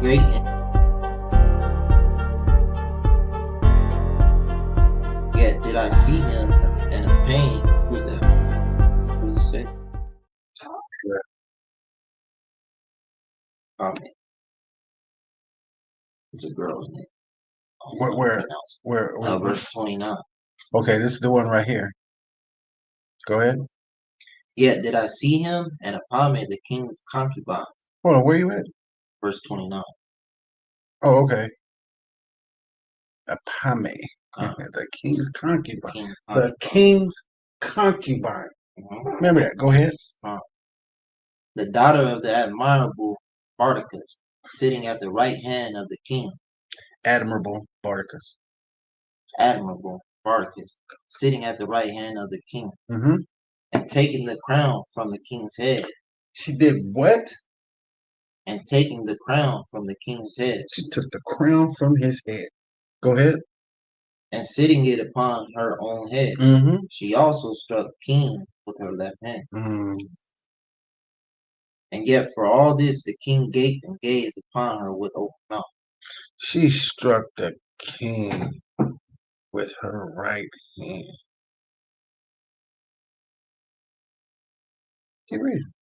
great yet did I see him in a pain. Who's that? What does it say? Yeah. Amen. It's a girl's name. Where? Verse 29. Okay, this is the one right here. Go ahead. Yet did I see him and Apame, the king's concubine. Hold on, where you at? Verse 29. Oh, okay. Apame, Uh, the king's concubine. King's The king's concubine. Mhm. Remember that. Go ahead. The daughter of the admirable Bardicus, sitting at the right hand of the king. Admirable Bardicus. Admirable Bardicus, sitting at the right hand of the king, Mm-hmm. and taking the crown from the king's head. She did what? And taking the crown from the king's head. She took the crown from his head. Go ahead. And sitting it upon her own head. Mm-hmm. She also struck king with her left hand. Mm. And yet for all this the king gaped and gazed upon her with open mouth. She struck the king with her right hand. Keep reading.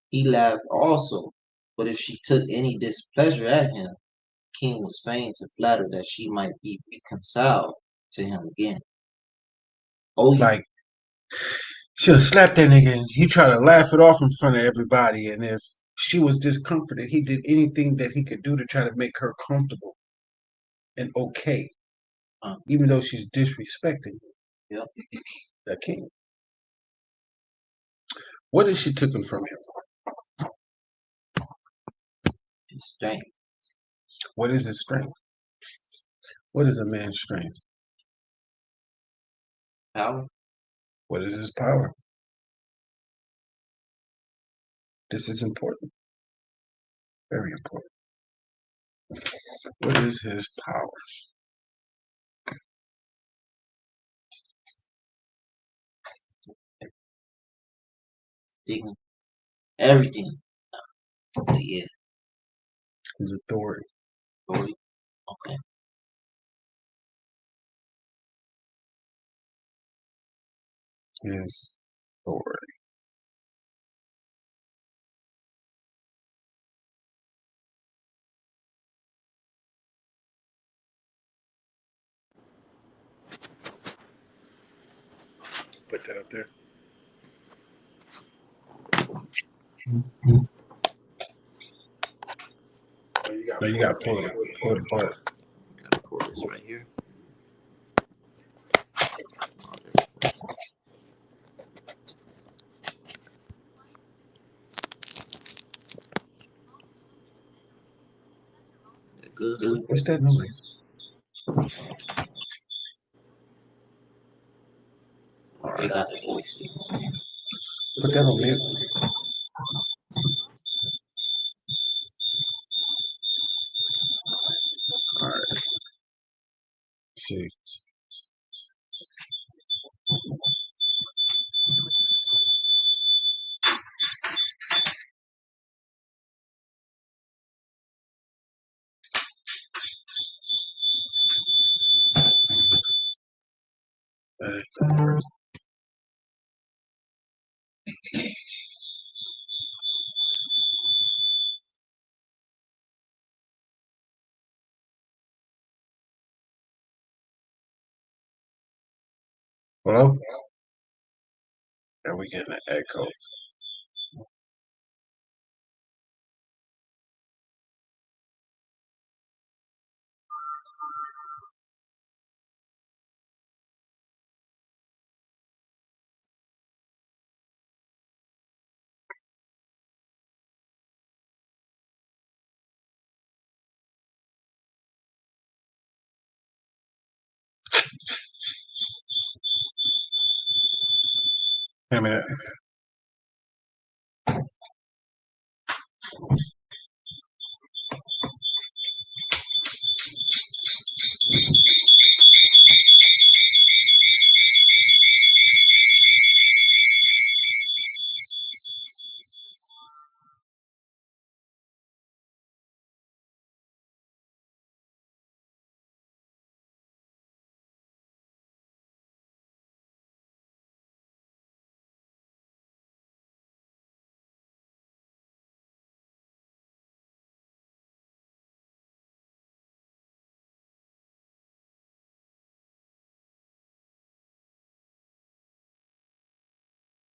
He laughed also, but if she took any displeasure at him, the king was fain to flatter that she might be reconciled to him again. Oh, like she'll slap that nigga and he tried to laugh it off in front of everybody. And if she was discomforted, he did anything that he could do to try to make her comfortable and okay, even though she's disrespecting the king. What is she taken from him? His strength. What is his strength? What is a man's strength? Power. What is his power? This is important. Very important. What is his power? Everything. Yeah. His authority. Authority. Okay. His authority. Put that up there. No, you got to pull it apart. Got to pull this right here. Good. What's that noise? They got the voice. Put that on mute. All right. See. Hello? Are we getting an echo? Hand me that.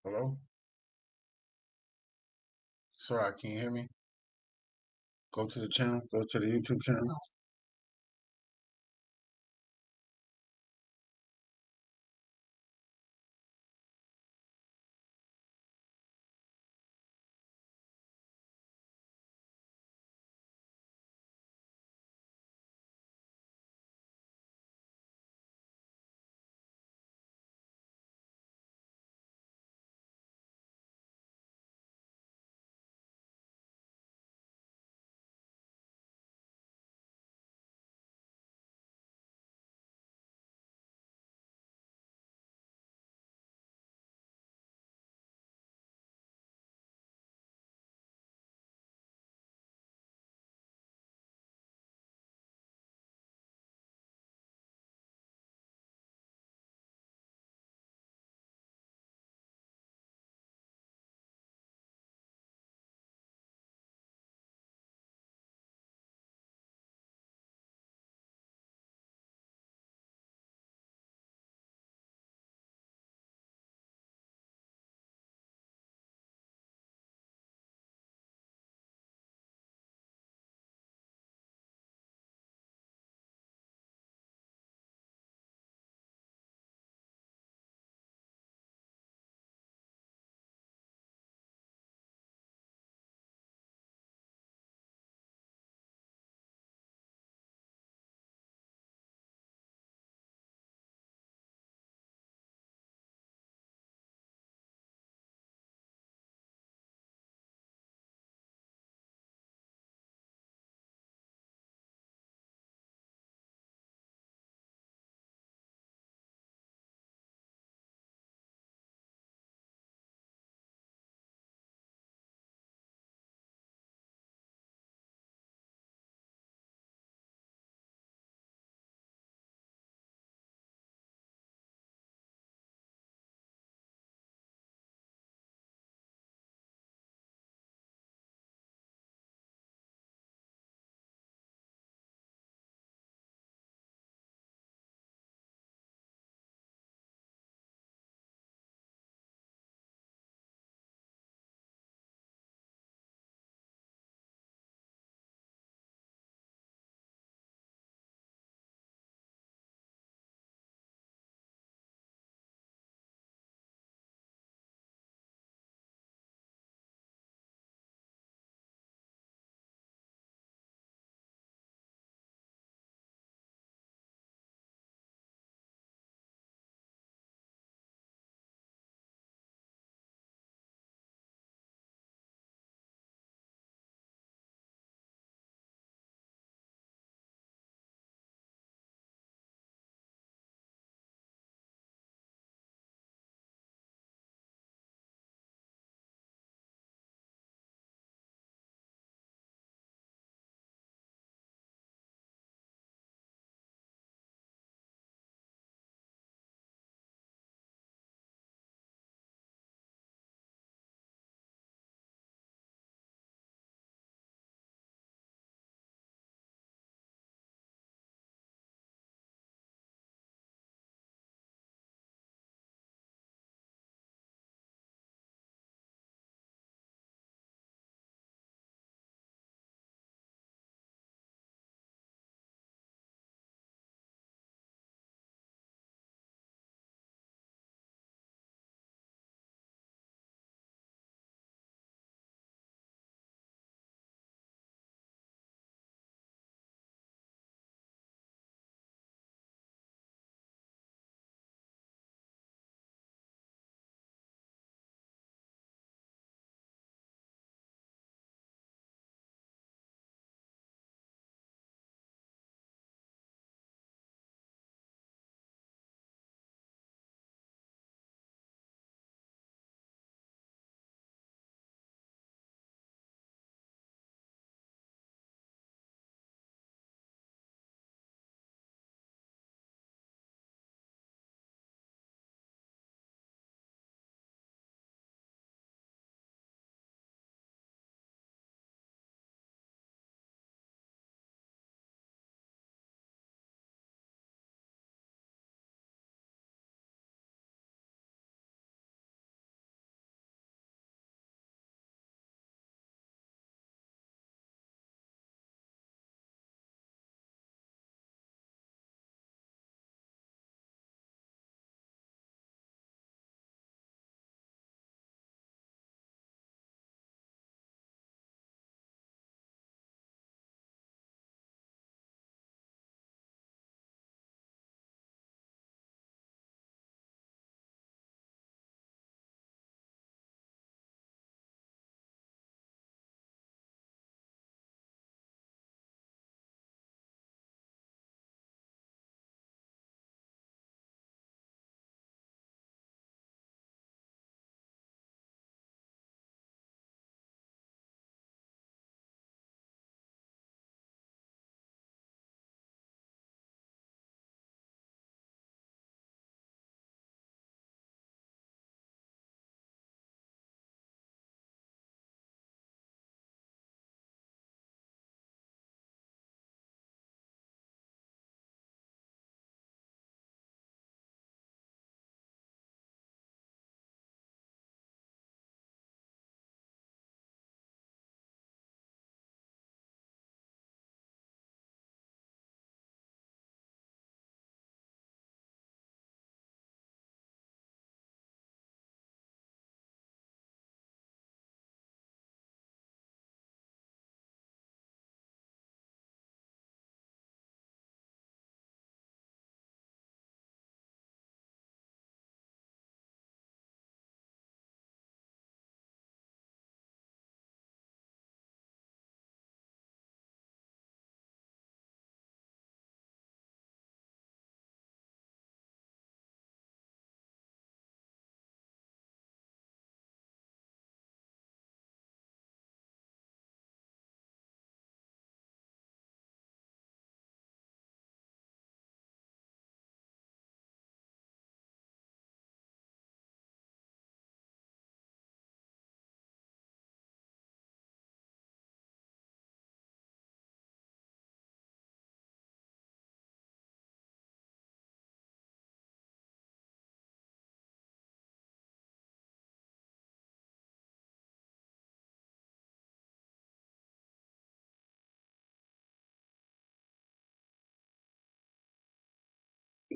Hello? Sorry, can you hear me? Go to the channel. Go to the YouTube channel.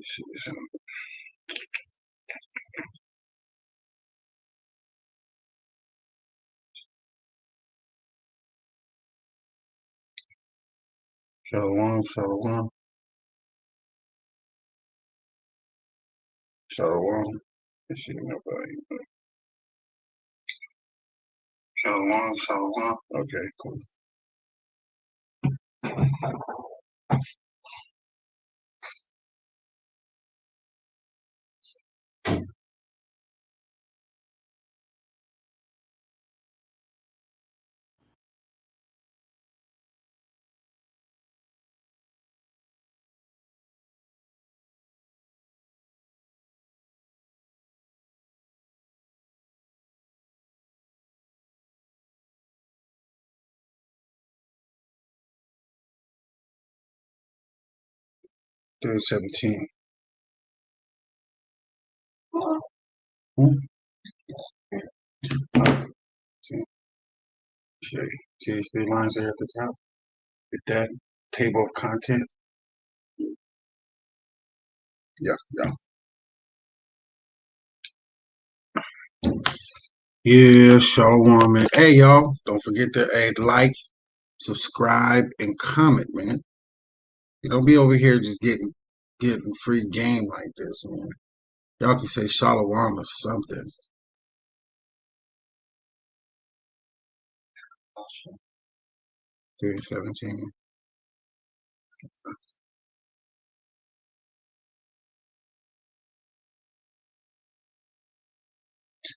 Shalom, shalom, shalom. Let's see, nobody. Shalom, shalom. Okay, cool. Third 17. Hmm? See, see these three lines there at the top? Hit that table of content. Yeah, yeah. Yeah, shalom, man. Hey, y'all, don't forget to like, subscribe, and comment, man. You don't be over here just getting free game like this, man. Y'all can say shalom or something. 3:17.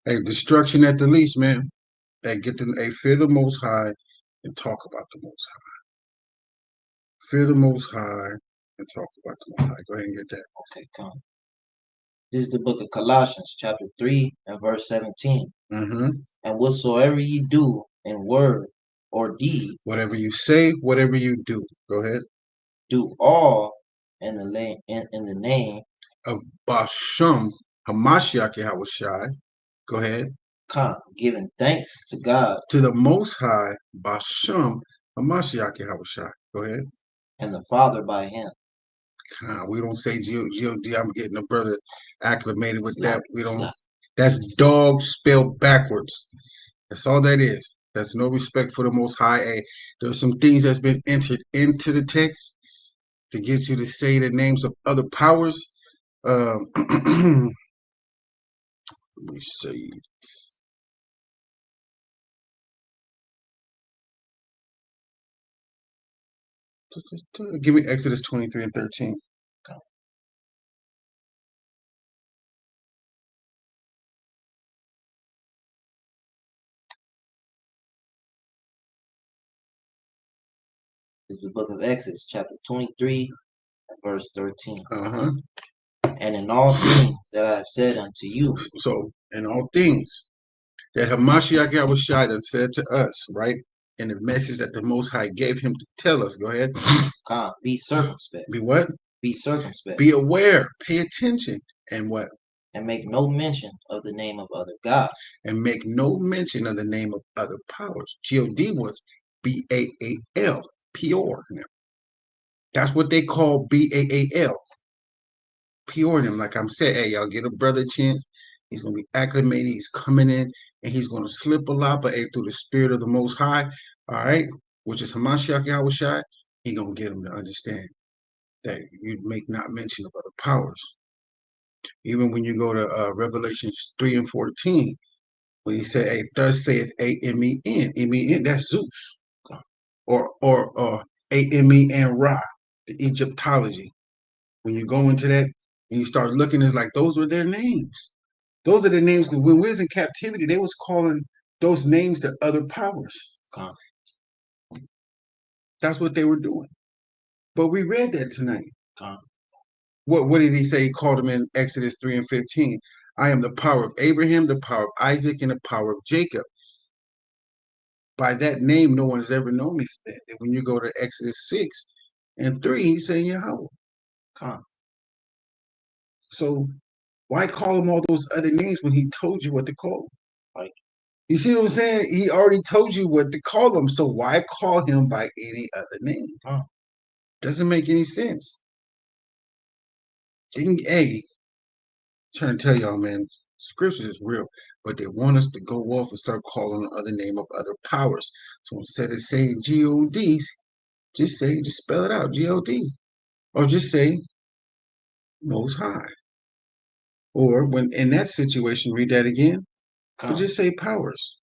Hey, destruction at the least, man. Hey, fear the Most High and talk about the Most High. Fear the Most High and talk about the Most High. Go ahead and get that. Okay, come. This is the book of Colossians, chapter 3 and verse 17. Mm-hmm. And whatsoever ye do in word or deed, whatever you say, whatever you do. Go ahead. Do all in the name of Basham Hamashiach Yahushai. Go ahead. Giving thanks to God To the Most High Basham Hamashiach Yahushai. Go ahead. And the Father by him. We don't say G-O-D. I'm getting a brother acclimated with that. We don't. That's dog spelled backwards. That's all that is. That's no respect for the Most High. Hey, there's some things that's been entered into the text to get you to say the names of other powers. Let me see. Give me Exodus 23 and 13. This is the book of Exodus, chapter 23, verse 13. Uh-huh. And in all things that I have said unto you. So, in all things that Hamashiach Yahushua done said to us, right? In the message that the Most High gave him to tell us. Go ahead. Be circumspect. Be what? Be circumspect. Be aware. Pay attention. And what? And make no mention of the name of other gods. And make no mention of the name of other powers. God was Baal, pure. That's what they call Baal. Pure them. Like I'm saying, hey, y'all get a brother chance. He's gonna be acclimated. He's coming in, and he's gonna slip a lot, but hey, through the spirit of the Most High, all right, which is Hamashiach Yahushai, he gonna get him to understand that you make not mention of other powers. Even when you go to Revelations 3 and 14, when he said, "Hey, thus saith Amen, Amen," that's Zeus, or Amen Ra, the Egyptology. When you go into that and you start looking, it's like those were their names. Those are the names. When we was in captivity, they was calling those names to other powers. That's what they were doing. But we read that tonight. What did he say? He called them in Exodus 3 and 15. I am the power of Abraham, the power of Isaac, and the power of Jacob. By that name, no one has ever known me. And when you go to Exodus 6 and 3, he's saying Yahweh. So why call him all those other names when he told you what to call them? Right. You see what I'm saying? He already told you what to call them. So why call him by any other name? Doesn't make any sense. Hey, trying to tell y'all, man, scripture is real, but they want us to go off and start calling on other name of other powers. So instead of saying God, just spell it out, God, or just say Most High. Or when in that situation, read that again, but just say powers.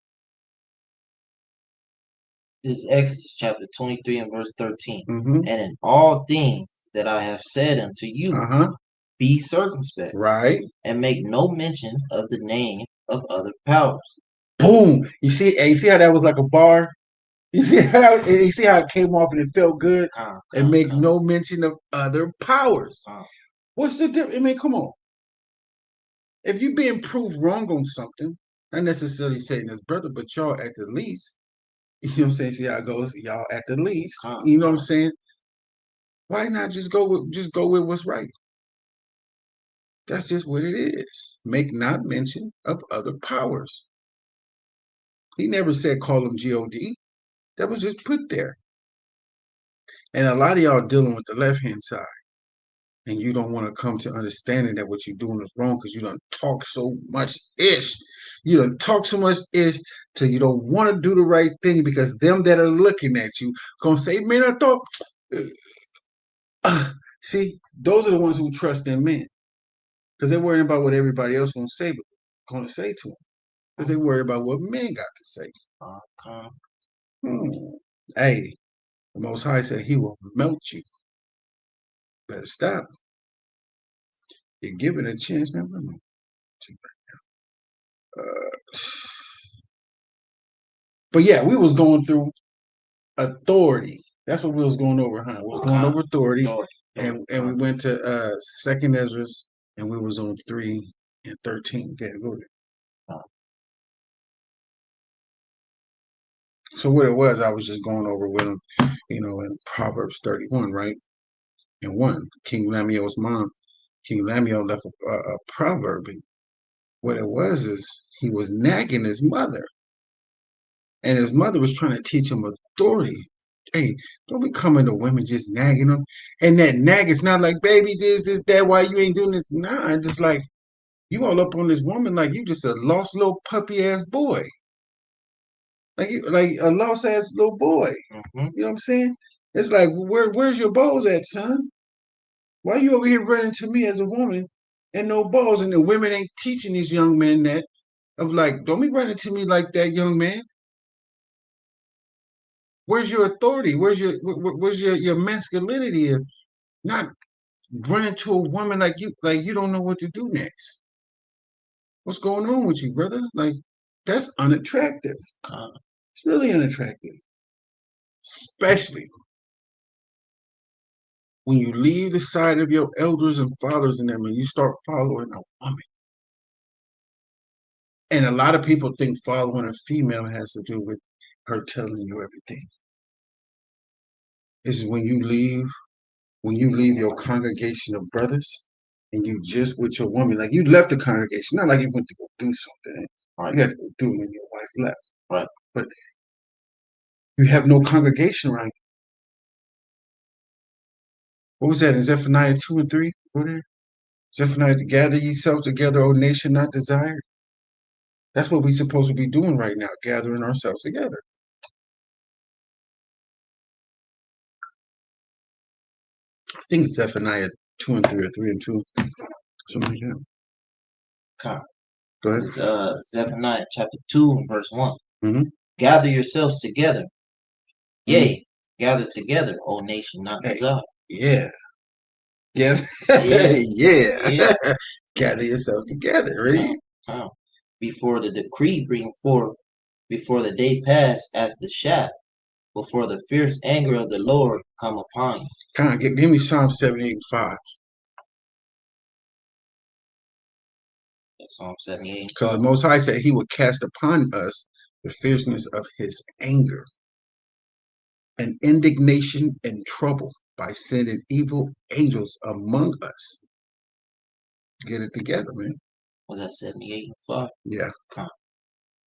This is Exodus chapter 23 and verse 13. Mm-hmm. And in all things that I have said unto you, be circumspect, right, and make no mention of the name of other powers. Boom! You see how that was like a bar. You see how it came off and it felt good, and make no mention of other powers. What's the difference? I mean, come on. If you're being proved wrong on something, not necessarily saying this, brother, but y'all at the least, you know what I'm saying? See how it goes, y'all at the least, you know what I'm saying? Why not just go with what's right? That's just what it is. Make not mention of other powers. He never said call them God. That was just put there. And a lot of y'all dealing with the left hand side. And you don't want to come to understanding that what you're doing is wrong because you don't talk so much ish. You don't talk so much ish till you don't want to do the right thing because them that are looking at you gonna say, man, I thought. See, those are the ones who trust in men because they're worrying about what everybody else gonna say to them because they worry about what men got to say. Hey, the Most High said He will melt you. Better stop. You're given a chance, man. But yeah, we was going through authority. That's what we was going over, huh? We was going over authority, and we went to Second Ezra, and we was on 3 and 13. Okay, go there. So what it was, I was just going over with him, in Proverbs 31, right? And 1, King Lemuel's mom, King Lemuel left a proverb, and what it was is he was nagging his mother, and his mother was trying to teach him authority. Hey, don't be coming to women just nagging them. And that nag is not like, baby, this, that, why you ain't doing this? Nah, it's just like, you all up on this woman like you just a lost little puppy ass boy. Like a lost ass little boy. You know what I'm saying? It's like, where's your balls at, son? Why you over here running to me as a woman and no balls? And the women ain't teaching these young men that of like, don't be running to me like that, young man. Where's your authority? Where's your masculinity of not running to a woman like you don't know what to do next? What's going on with you, brother? Like that's unattractive. It's really unattractive, especially when you leave the side of your elders and fathers and them, and you start following a woman. And a lot of people think following a female has to do with her telling you everything. This is when you leave your congregation of brothers and you just with your woman, like you left the congregation, not like you went to go do something. Right. You had to go do it when your wife left. Right. But you have no congregation around you. What was that in Zephaniah 2 and 3? Go there. Zephaniah, gather yourselves together, O nation not desired. That's what we're supposed to be doing right now, gathering ourselves together. I think it's Zephaniah 2 and 3 or 3 and 2. Something like that. Go ahead. Zephaniah chapter 2 and verse 1. Mm-hmm. Gather yourselves together. Yea, gather together, O nation not desired. Yeah. Yeah. Yeah. Gather yourself together, right? Before the decree bring forth, before the day pass as the shaft, before the fierce anger of the Lord come upon you. Give me Psalm 78:5. Psalm 78. Because the Most High said He would cast upon us the fierceness of His anger and indignation and trouble by sending evil angels among us. Get it together, man. Was that 78 and 5? Yeah.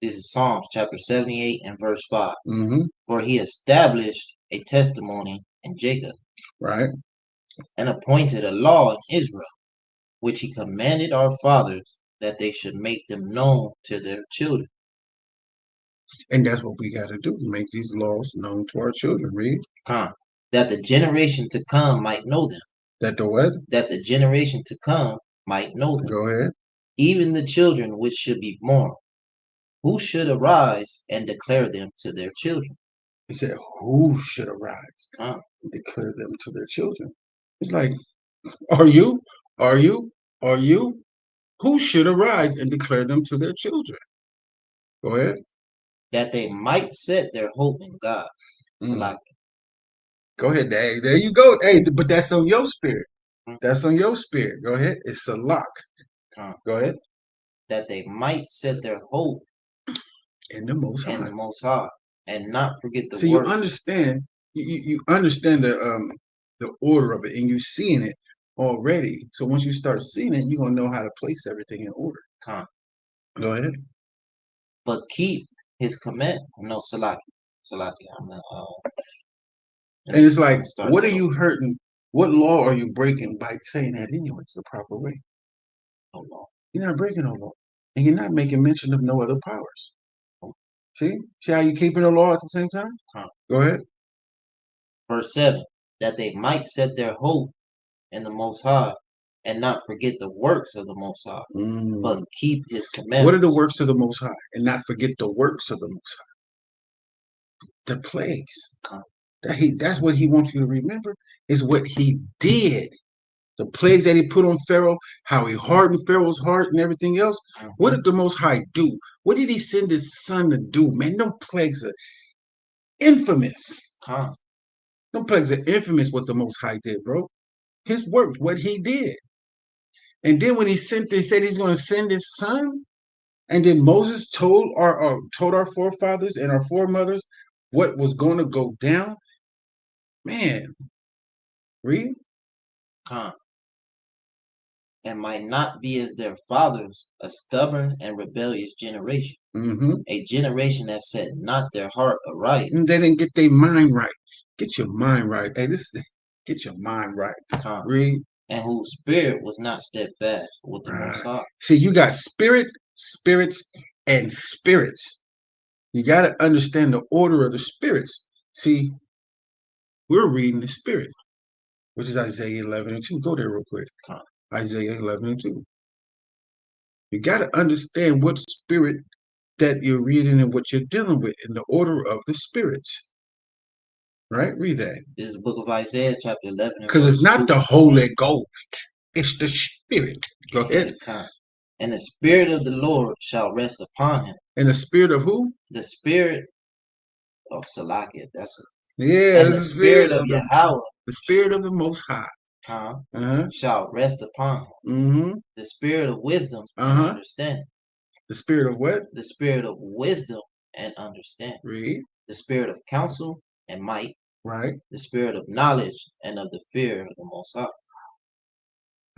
This is Psalms chapter 78 and verse 5. Mm-hmm. For He established a testimony in Jacob. Right. And appointed a law in Israel. which he commanded our fathers, that they should make them known to their children. And that's what we got to do, make these laws known to our children. Read. That the generation to come might know them. That the what? That the generation to come might know them. Go ahead. Even the children which should be born, who should arise and declare them to their children. He said, who should arise and declare them to their children? It's like, are you? Are you? Are you? Who should arise and declare them to their children? Go ahead. That they might set their hope in God. Go ahead. Hey, there you go. Hey, but that's on your spirit. That's on your spirit. Go ahead. It's Salak. Go ahead. That they might set their hope in the Most High. In the Most High, and not forget the works. You understand. You understand the order of it, and you're seeing it already. So once you start seeing it, you're gonna know how to place everything in order. Go ahead. But keep his command. No, Salaki. And it's like, what are you hurting? What law are you breaking by saying that anyway? It's the proper way. No law. You're not breaking no law. And you're not making mention of no other powers. See how you keeping the law at the same time? Go ahead. Verse 7, that they might set their hope in the Most High and not forget the works of the Most High, but keep his commandments. What are the works of the Most High? And not forget the works of the Most High. The plagues. That's what he wants you to remember, is what he did. The plagues that he put on Pharaoh, how he hardened Pharaoh's heart and everything else. What did the Most High do? What did he send his son to do? Man, them plagues are infamous. Them plagues are infamous what the Most High did, bro. His work, what he did. And then when he said he's going to send his son, and then Moses told our forefathers and our foremothers what was going to go down. Man, read. And might not be as their fathers, a stubborn and rebellious generation, a generation that set not their heart aright. And they didn't get their mind right. Get your mind right. Hey, get your mind right. Read. And whose spirit was not steadfast with the Most High. See, you got spirit, spirits, and spirits. You got to understand the order of the spirits. See, we're reading the spirit, which is Isaiah 11:2. Go there real quick. Isaiah 11:2. You got to understand what spirit that you're reading and what you're dealing with in the order of the spirits. Right? Read that. This is the book of Isaiah, chapter 11. Because it's not the Holy Ghost. It's the Spirit. Go ahead. And the Spirit of the Lord shall rest upon him. And the Spirit of who? The Spirit of Salakia. That's it. Yeah, and the Spirit of Yahweh. The Spirit of the Most High. Shall rest upon him. The Spirit of wisdom and understanding. The Spirit of what? The Spirit of wisdom and understanding. Read. The Spirit of counsel and might. Right. The Spirit of knowledge and of the fear of the Most High.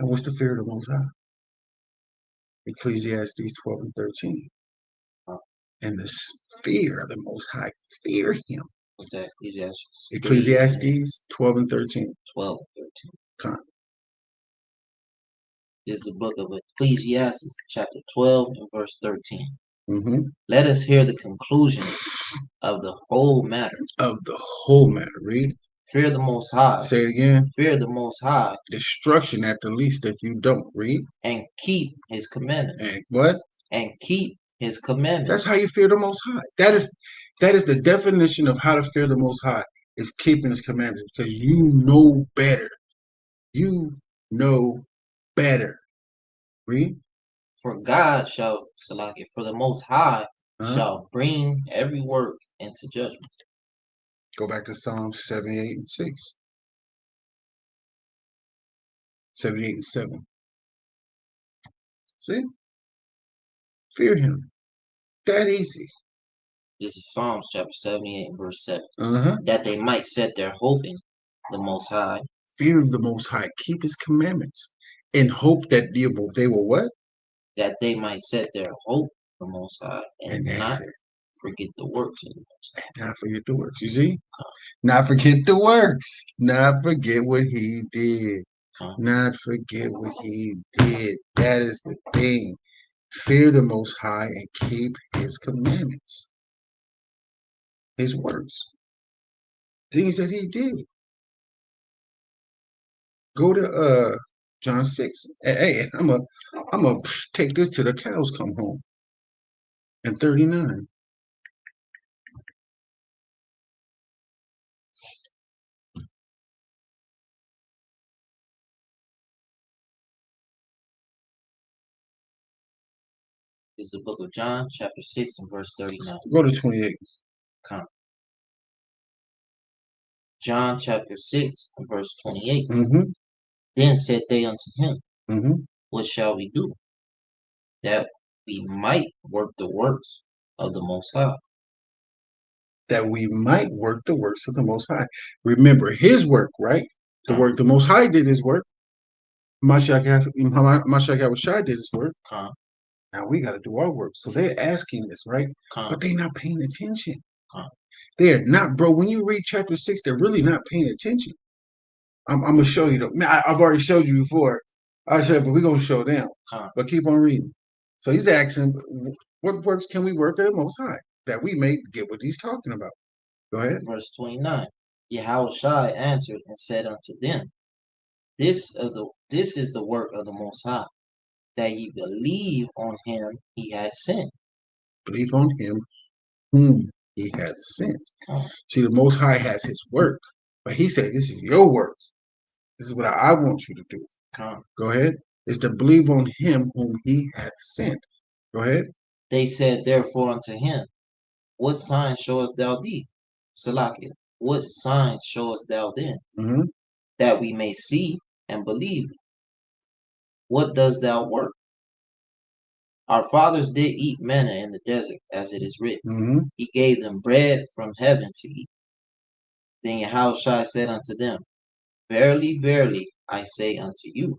And what's the fear of the Most High? Ecclesiastes 12:13. And the fear of the Most High, fear him. What's that? Ecclesiastes 12:13. 12:13. This is the book of Ecclesiastes, chapter 12 and verse 13. Let us hear the conclusion of the whole matter. Of the whole matter. Read. Fear the Most High. Say it again. Fear the Most High. Destruction at the least if you don't. Read. And keep his commandments. And what? And keep his commandments. That's how you fear the Most High. That is the definition of how to fear the Most High, is keeping his commandments, because you know better. You know better. Read. For God shall, Salaki, for the Most High shall bring every work into judgment. Go back to Psalms 78:6. 78:7. See? Fear him. That easy. This is Psalms chapter 78 and verse 7. That they might set their hope in the Most High. Fear the Most High. Keep his commandments. In hope that they will what? That they might set their hope in the Most High and not forget the works of the Most High. Not forget the works. You see? Not forget the works. Not forget what he did. Not forget what he did. That is the thing. Fear the Most High and keep his commandments, his words, things that he did. Go to John 6. Hey, I'm gonna take this till the cows come home. And 39. Is the book of John, chapter 6, and verse 39. Go to 28. Come. John chapter 6, and verse 28. Mm-hmm. Then said they unto him, Mm-hmm. What shall we do, that we might work the works of the Most High? That we might work the works of the Most High. Remember his work, right? The Come. work the Most High did his work. Mashiach Yahushua did his work. Come. Now we got to do our work. So they're asking this, right? Come. But they're not paying attention. Come. They're not, bro. When you read chapter 6, they're really not paying attention. I'm gonna show you. I've already showed you before. I said, but we're gonna show them. Come. But keep on reading. So he's asking, what works can we work at the Most High that we may get what he's talking about? Go ahead. Verse 29. Yahushua answered and said unto them, This is the work of the Most High, that ye believe on him he hath sent. Believe on him whom he hath sent. Come. See, the Most High has his work, but he said, this is your work. This is what I want you to do. Come. Go ahead. It's to believe on him whom he hath sent. Go ahead. They said therefore unto him, What sign showest thou thee? Salakia, what sign showest thou then, Mm-hmm. that we may see and believe? What dost thou work? Our fathers did eat manna in the desert, as it is written. Mm-hmm. He gave them bread from heaven to eat. Then Yahushua said unto them, Verily, verily, I say unto you,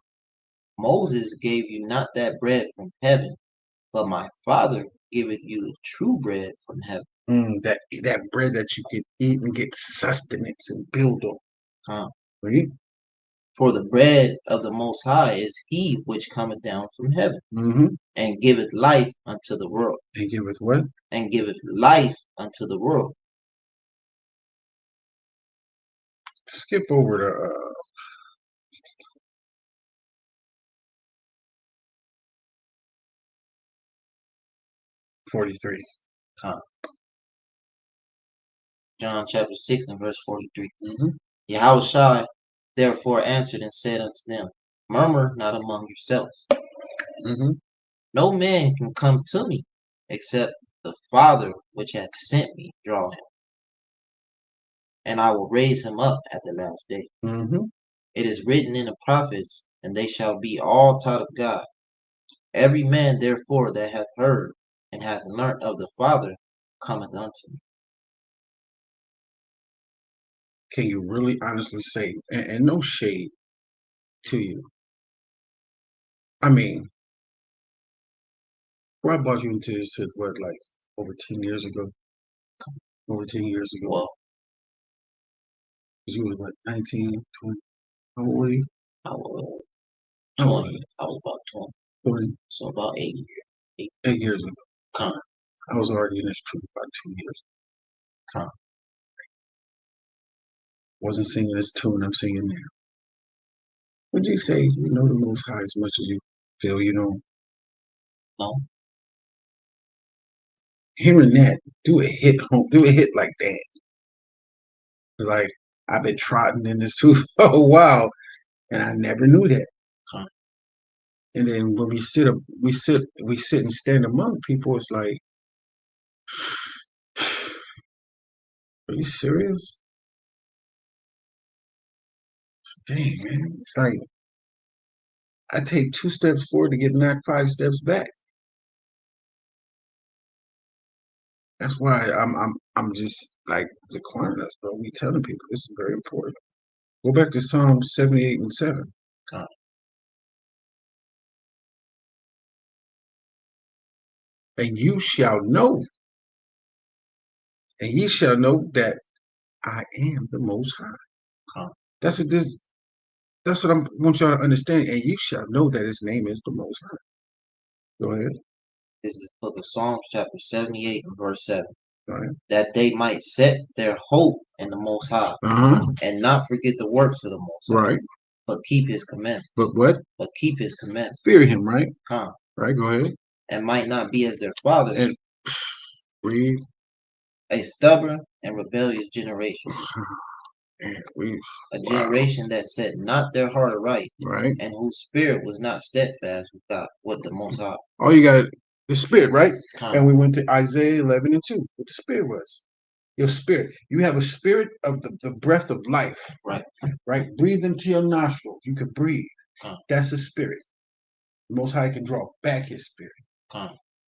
Moses gave you not that bread from heaven, but my Father giveth you the true bread from heaven. That bread that you can eat and get sustenance and build on. Right? For the bread of the Most High is he which cometh down from heaven, Mm-hmm. and giveth life unto the world. And giveth what? And giveth life unto the world. Skip over to 43. John chapter 6 and verse 43. Mm-hmm. Yahushua therefore answered and said unto them, Murmur not among yourselves. Mm-hmm. No man can come to me, except the Father which hath sent me draw him, and I will raise him up at the last day. Mm-hmm. It is written in the prophets, and they shall be all taught of God. Every man therefore that hath heard and hath learnt of the Father cometh unto me. Can you really honestly say, and no shade to you? I mean, where I brought you into this to what, like over 10 years ago? Over 10 years ago. Well, because you was what, 19, 20? How old were you? I was How old 20. I was about 20. 20. So about 8 years. 8 years ago. Con. I was already in this truth about 2 years. Con. Wasn't singing this tune I'm singing now. Would you say you know the Most High as much as you feel you know? No. Hearing that, do a hit home, do a hit like that. Like I've been trotting in this truth for a while, and I never knew that. Con. And then when we sit and stand among people, it's like, are you serious? Dang, man. It's like I take 2 steps forward to get knocked 5 steps back. That's why I'm just like Aquinas, bro. We telling people this is very important. Go back to Psalm 78 and 7. Con. And you shall know, and ye shall know that I am the Most High. Con. That's what this That's what I want y'all to understand. And you shall know that his name is the Most High. Go ahead. This is the book of Psalms, chapter 78 and verse 7. Go ahead. That they might set their hope in the Most High and not forget the works of the Most High, Right. but keep his commandments. But what? But keep his commandments. Fear him, right? Right, go ahead. And might not be as their fathers, And read. A stubborn and rebellious generation. And A generation that set not their heart aright, right, and whose spirit was not steadfast with God, with the Most High. All you got the spirit, right? And we went to Isaiah 11 and 2. What the spirit was. Your spirit. You have a spirit of the breath of life. Right. Right? Breathe into your nostrils. You can breathe. That's a spirit. The Most High can draw back his spirit.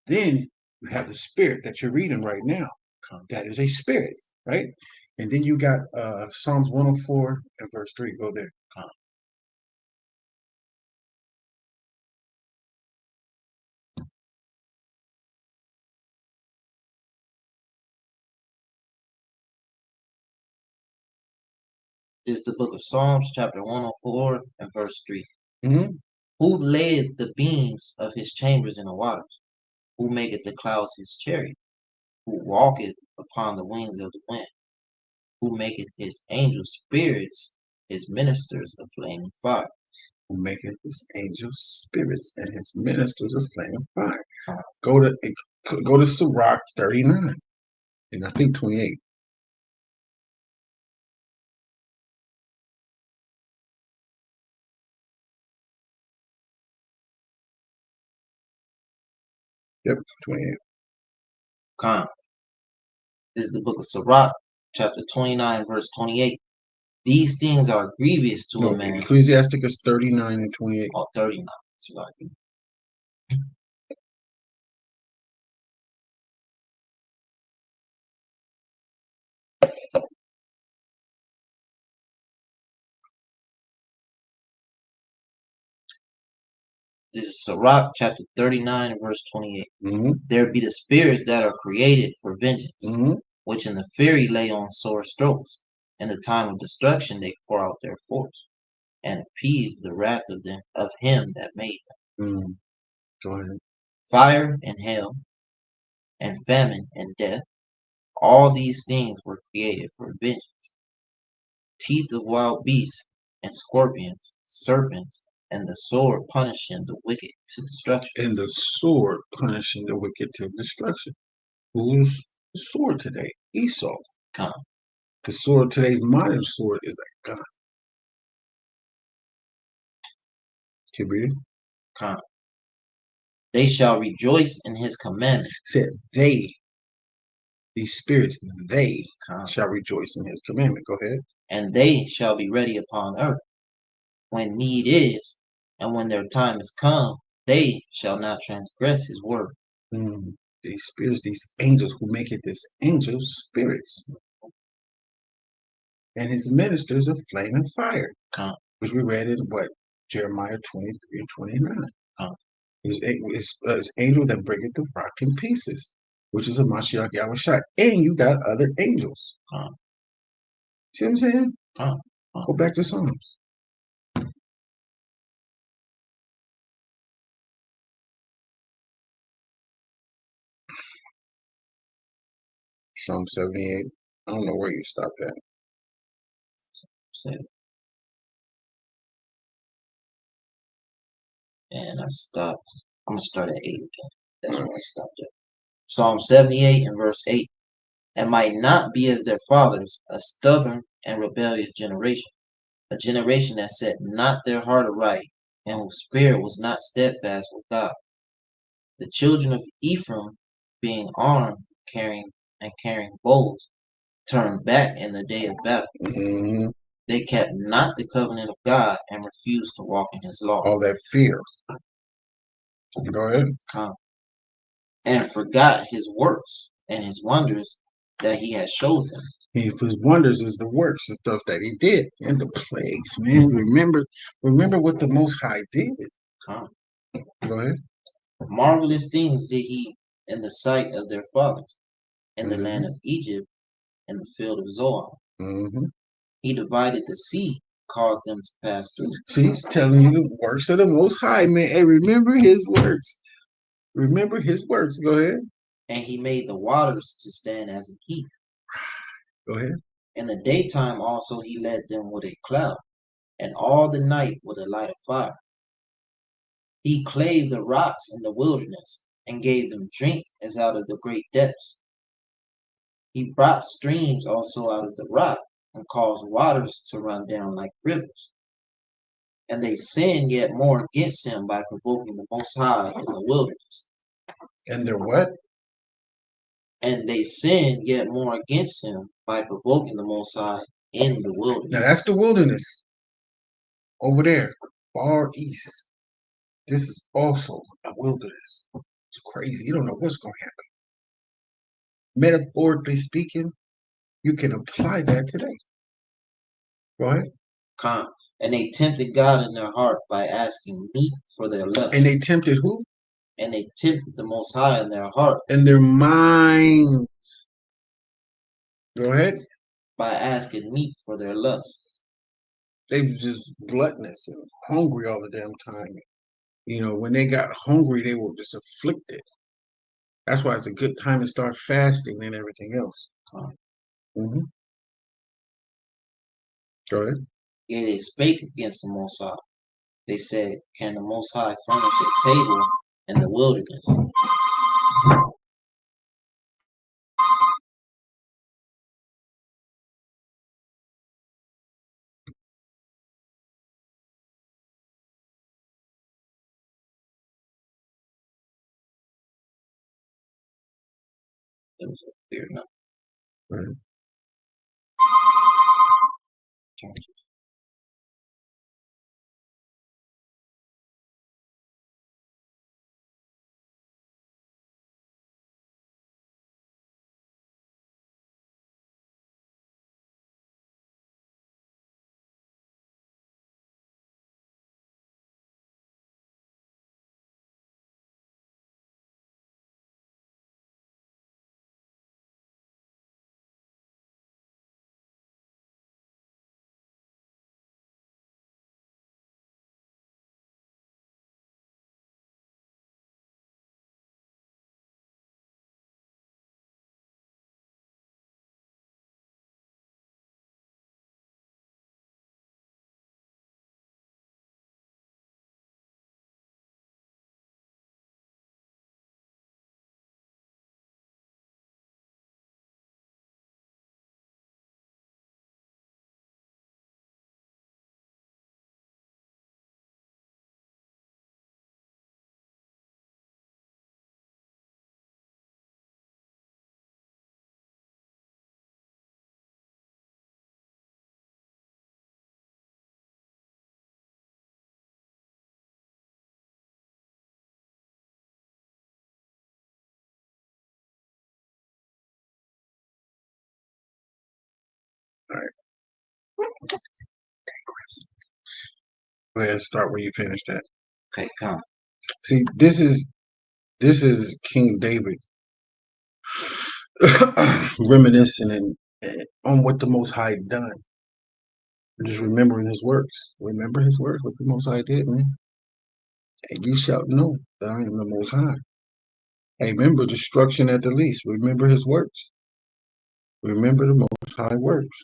Then you have the spirit that you're reading right now. That is a spirit, right? And then you got Psalms 104 and verse 3. Go there. This is the book of Psalms, chapter 104 and verse 3. Who laid the beams of his chambers in the waters? Who maketh the clouds his chariot? Who walketh upon the wings of the wind? Who maketh his angel spirits his ministers of flaming fire? Who maketh his angels spirits and his ministers of flaming fire? Go to Sirach 39 and I think 28. Yep, 28. This is the book of Sirach, chapter 29, verse 28. These things are grievous to a man. Ecclesiasticus 39 and 28. Oh, 39. Sirach. This is Sirach, chapter 39 and verse 28. There be the spirits that are created for vengeance, which in the fury lay on sore strokes. In the time of destruction they pour out their force, and appease the wrath of him that made them. Go ahead. Fire and hail, and famine and death, all these things were created for vengeance. Teeth of wild beasts, and scorpions, serpents, and the sword punishing the wicked to destruction. And the sword punishing the wicked to destruction. Who's the sword today? Esau. The sword, today's modern sword, is a gun. Keep reading. They shall rejoice in his commandment. Said they, these spirits, they shall rejoice in his commandment. Go ahead. And they shall be ready upon earth when need is, and when their time is come, they shall not transgress his word. These spirits, these angels who make it this angels, spirits. And his ministers of flame and fire. Which we read in what? Jeremiah 23 and 29. His angel that breaketh the rock in pieces, which is a Mashiach Yahushua. And you got other angels. See what I'm saying? Go back to Psalms. Psalm 78. I don't know where you stopped at. And I stopped. I'm going to start at 8 again. That's where I stopped at. Psalm 78 and verse 8. And might not be as their fathers, a stubborn and rebellious generation, a generation that set not their heart aright, and whose spirit was not steadfast with God. The children of Ephraim, being armed, carrying bows, turned back in the day of battle. They kept not the covenant of God and refused to walk in his law. All that fear. Go ahead. And forgot his works and his wonders that he had showed them. If his wonders is the works, the stuff that he did, and the plagues, man. Remember what the Most High did. Go ahead. Marvelous things did he in the sight of their fathers, in the land of Egypt, in the field of Zoan. He divided the sea caused them to pass through. See, he's telling you the works of the Most High, man. Hey, remember his works. Remember his works. Go ahead. And he made the waters to stand as a heap. Go ahead. In the daytime also he led them with a cloud, and all the night with a light of fire. He clave the rocks in the wilderness, and gave them drink as out of the great depths. He brought streams also out of the rock, and caused waters to run down like rivers. And they sinned yet more against him by provoking the Most High in the wilderness. And they're what? And they sinned yet more against him by provoking the Most High in the Now wilderness. that's the wilderness over there, far east. This is also a wilderness. It's crazy. You don't know what's going to happen. Metaphorically speaking, you can apply that today. Go ahead. And they tempted God in their heart by asking meat for their lust. And they tempted who? And they tempted the Most High in their heart. In their minds. Go ahead. By asking meat for their lust. They were just gluttonous and hungry all the damn time. You know, when they got hungry, they were just afflicted. That's why it's a good time to start fasting and everything else. Mm-hmm. Go ahead. Yeah, they spake against the Most High. They said, can the Most High furnish a table in the wilderness? It was fear not. Right. All right. Go ahead and start where you finished at. Okay, come. See, this is King David reminiscing on what the Most High done. Just remembering his works. Remember his works, what the Most High did, man. And you shall know that I am the Most High. Hey, remember destruction at the least. Remember his works. Remember the Most High works.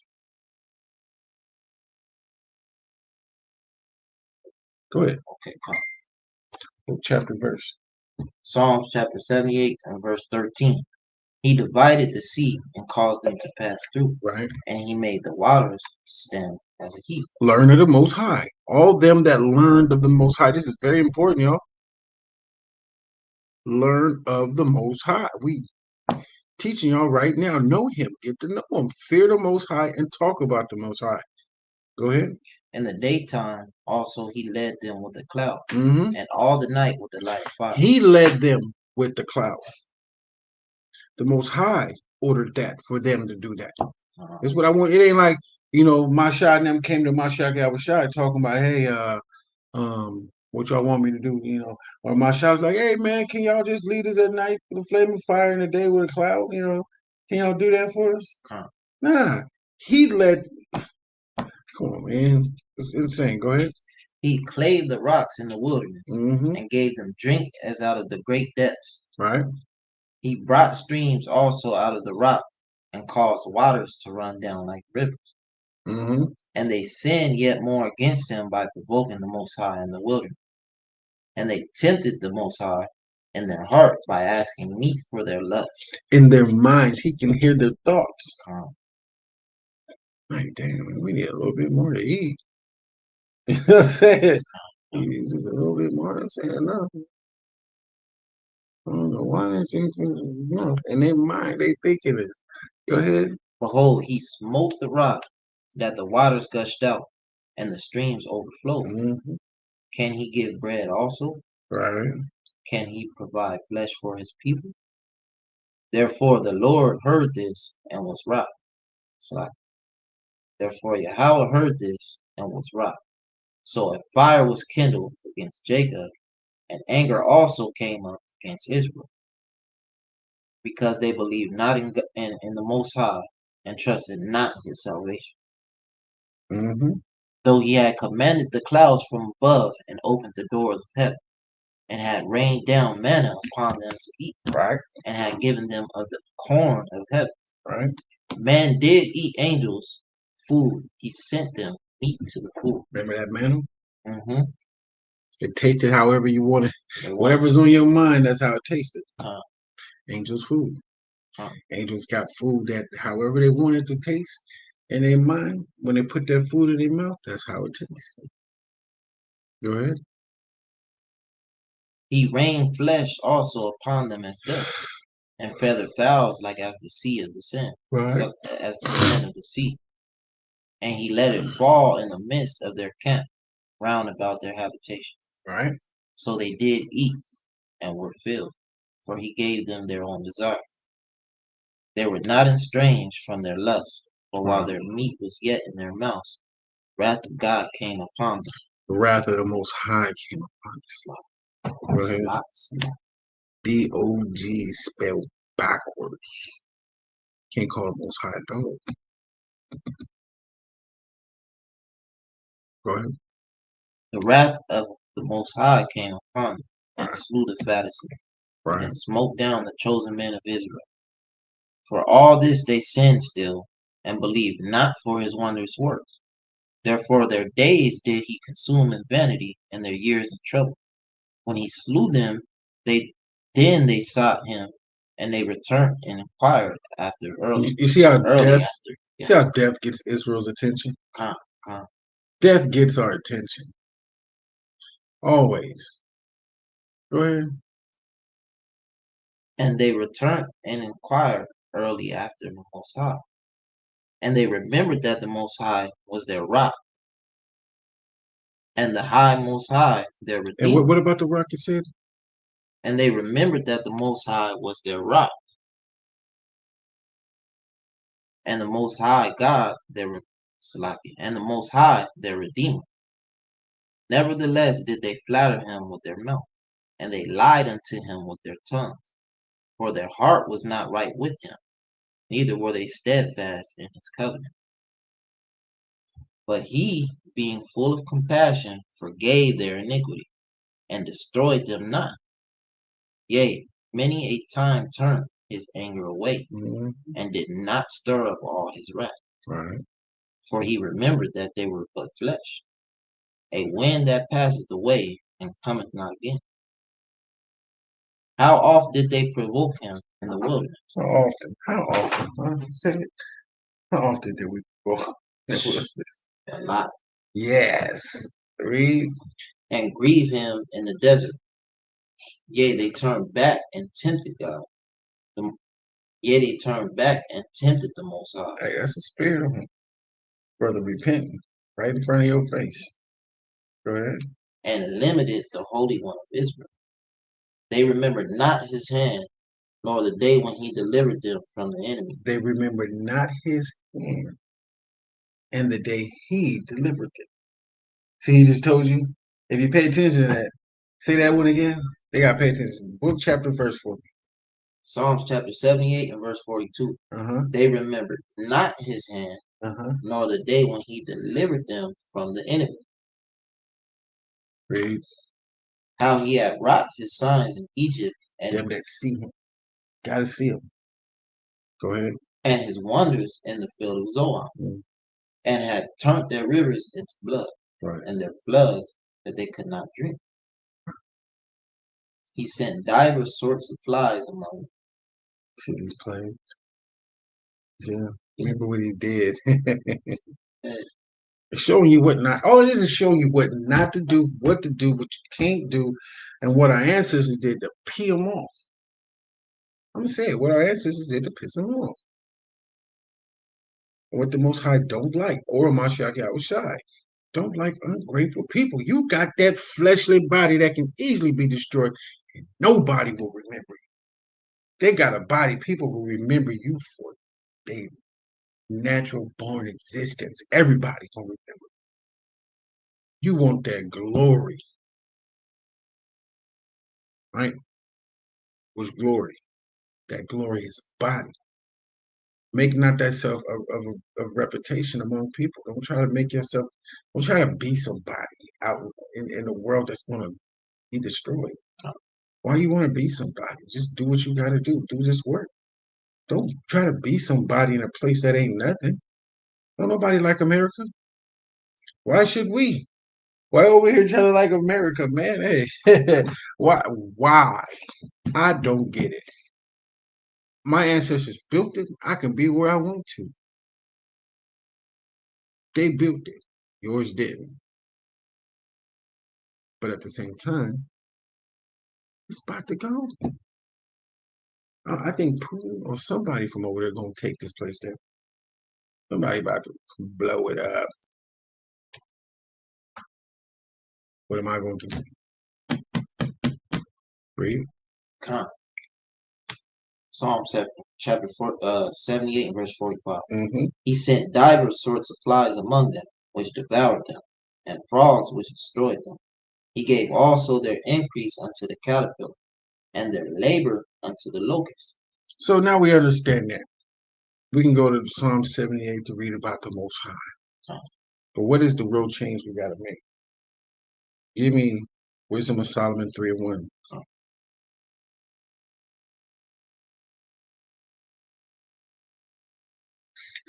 Go ahead. Okay, come. Book, chapter, verse. Psalms chapter 78 and verse 13. He divided the sea and caused them to pass through. Right. And he made the waters to stand as a heap. Learn of the Most High. All them that learned of the Most High. This is very important, y'all. Learn of the Most High. We teaching y'all right now. Know him. Get to know him. Fear the Most High and talk about the Most High. Go ahead. In the daytime also he led them with a cloud, Mm-hmm. and all the night with the light of fire. He led them with the cloud. The Most High ordered that for them to do that. That's what I want. It ain't like, you know, Masha and them came to Masha Gawashai talking about, hey, what y'all want me to do, you know? Or Masha's like, hey man, can y'all just lead us at night with a flame of fire and a day with a cloud, you know? Can y'all do that for us? Nah. He led Come on, man. It's insane. Go ahead. He clave the rocks in the wilderness Mm-hmm. and gave them drink as out of the great depths. Right. He brought streams also out of the rock and caused waters to run down like rivers. Mm-hmm. And they sinned yet more against him by provoking the Most High in the wilderness. And they tempted the Most High in their heart by asking meat for their lust. In their minds, he can hear their thoughts. Um, Like, damn, we need a little bit more to eat. You know what I'm saying? We need just a little bit more. I'm saying enough. I don't know why they think enough. In their mind, they think it is. Go ahead. Behold, he smote the rock that the waters gushed out and the streams overflowed. Mm-hmm. Can he give bread also? Right. Can he provide flesh for his people? Therefore the Lord heard this and was wroth. Slack. Therefore Yahweh heard this and was wroth. So a fire was kindled against Jacob, and anger also came up against Israel, because they believed not in the Most High and trusted not his salvation. Mm-hmm. Though he had commanded the clouds from above and opened the doors of heaven, and had rained down manna upon them to eat, Right. and had given them of the corn of heaven. Right. Man did eat angels' food. He sent them meat to the food. Remember that manna? Mm-hmm. It tasted however you want it. They want Whatever's on your mind, that's how it tasted. uh, Angels' food. uh, Angels got food that however they want it to taste in their mind. When they put that food in their mouth, that's how it tastes. Go ahead. he rained flesh also upon them as dust, and feathered fowls like as the sea of the sand, Right. so as the sand of the sea. And he let it fall in the midst of their camp, round about their habitation. Right. So they did eat and were filled, for he gave them their own desire. They were not estranged from their lust, for while Wow. their meat was yet in their mouths, wrath of God came upon them. The wrath of the Most High came upon us. Go ahead. D-O-G spelled backwards. Can't call the Most High a dog. Go ahead. The wrath of the Most High came upon them, and Right. slew the fattest men, Right. and smote down the chosen men of Israel. For all this they sinned still, and believed not for his wondrous works. Therefore their days did he consume in vanity, and their years in trouble. When he slew them, they sought him, and they returned and inquired after You see how early death after. see how death gets Israel's attention? Con, con. Death gets our attention. Always. Go ahead. And they returned and inquired early after the Most High. And they remembered that the Most High was their rock, and the Most High their And Redeemer. what about the rock it said? And they remembered that the Most High was their rock, and the Most High God their Salaki, and the Most High their Redeemer. Nevertheless did they flatter him with their mouth, and they lied unto him with their tongues, for their heart was not right with him, neither were they steadfast in his covenant. But he, being full of compassion, forgave their iniquity, and destroyed them not. Yea, many a time turned his anger away, and did not stir up all his wrath. Right. For he remembered that they were but flesh, a wind that passeth away and cometh not again. How oft did they provoke him in the wilderness? How often? How often? Huh? Say it. How often did we go? A lot. Yes. Read. And grieve him in the desert. Yea, they turned back and tempted God. Yea, they turned back and tempted the Most High. Hey, that's a spirit of him. Brother repenting right in front of your face. Go ahead. And limited the Holy One of Israel. They remembered not his hand, nor the day when he delivered them from the enemy. They remembered not his hand and the day he delivered them. See, he just told you. If you pay attention to that, say that one again. They got to pay attention. Book, chapter, verse 40. Psalms chapter 78 and verse 42. Uh-huh. They remembered not his hand nor the day when he delivered them from the enemy. Read. How he had wrought his signs in Egypt Them that see him. Gotta see him. Go ahead. and his wonders in the field of Zoan, and had turned their rivers into blood, Right. and their floods that they could not drink. He sent divers sorts of flies among them. See these plagues? Yeah. Remember what he did. It's showing you what not. All it is showing you what not to do, what you can't do, and what our ancestors did to pee them off. I'm gonna say it. What our ancestors did to piss them off. What the Most High don't like, or Mashiach Yahushai don't like ungrateful people. You got that fleshly body that can easily be destroyed, and nobody will remember you. They got a body people will remember you for their natural born existence. Everybody gonna remember. You want that glory, right? Was glory. That glory is body. Make not thyself of reputation among people. Don't try to make yourself. Don't try to be somebody out in a world that's going to be destroyed. Why you want to be somebody? Just do what you got to do. Do this work. Don't try to be somebody in a place that ain't nothing. Don't nobody like America. Why should we? Why over here trying to like America, man? Hey, why? Why? I don't get it. My ancestors built it. I can be where I want to. They built it. Yours didn't. But at the same time, it's about to go. I think Putin or somebody from over there gonna take this place there. Somebody about to blow it up. What am I going to do? Read. Come. Psalm chapter 78 and verse 45. He sent divers sorts of flies among them, which devoured them, and frogs which destroyed them. He gave also their increase unto the caterpillar, and their labor unto the locust. So now we understand that. We can go to Psalm 78 to read about the Most High. But what is the real change we got to make? Give me Wisdom of Solomon 3 and 1.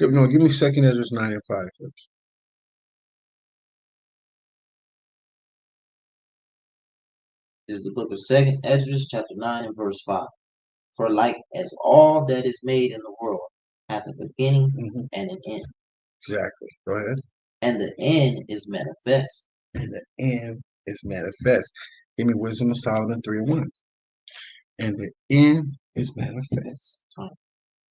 No, give me 2nd Ezra 9 and 5 first. This is the book of 2nd Ezra, chapter 9 and verse 5. For like as all that is made in the world hath a beginning and an end. Exactly. Go ahead. And the end is manifest. And the end is manifest. Give me Wisdom of Solomon 3 and 1. And the end is manifest.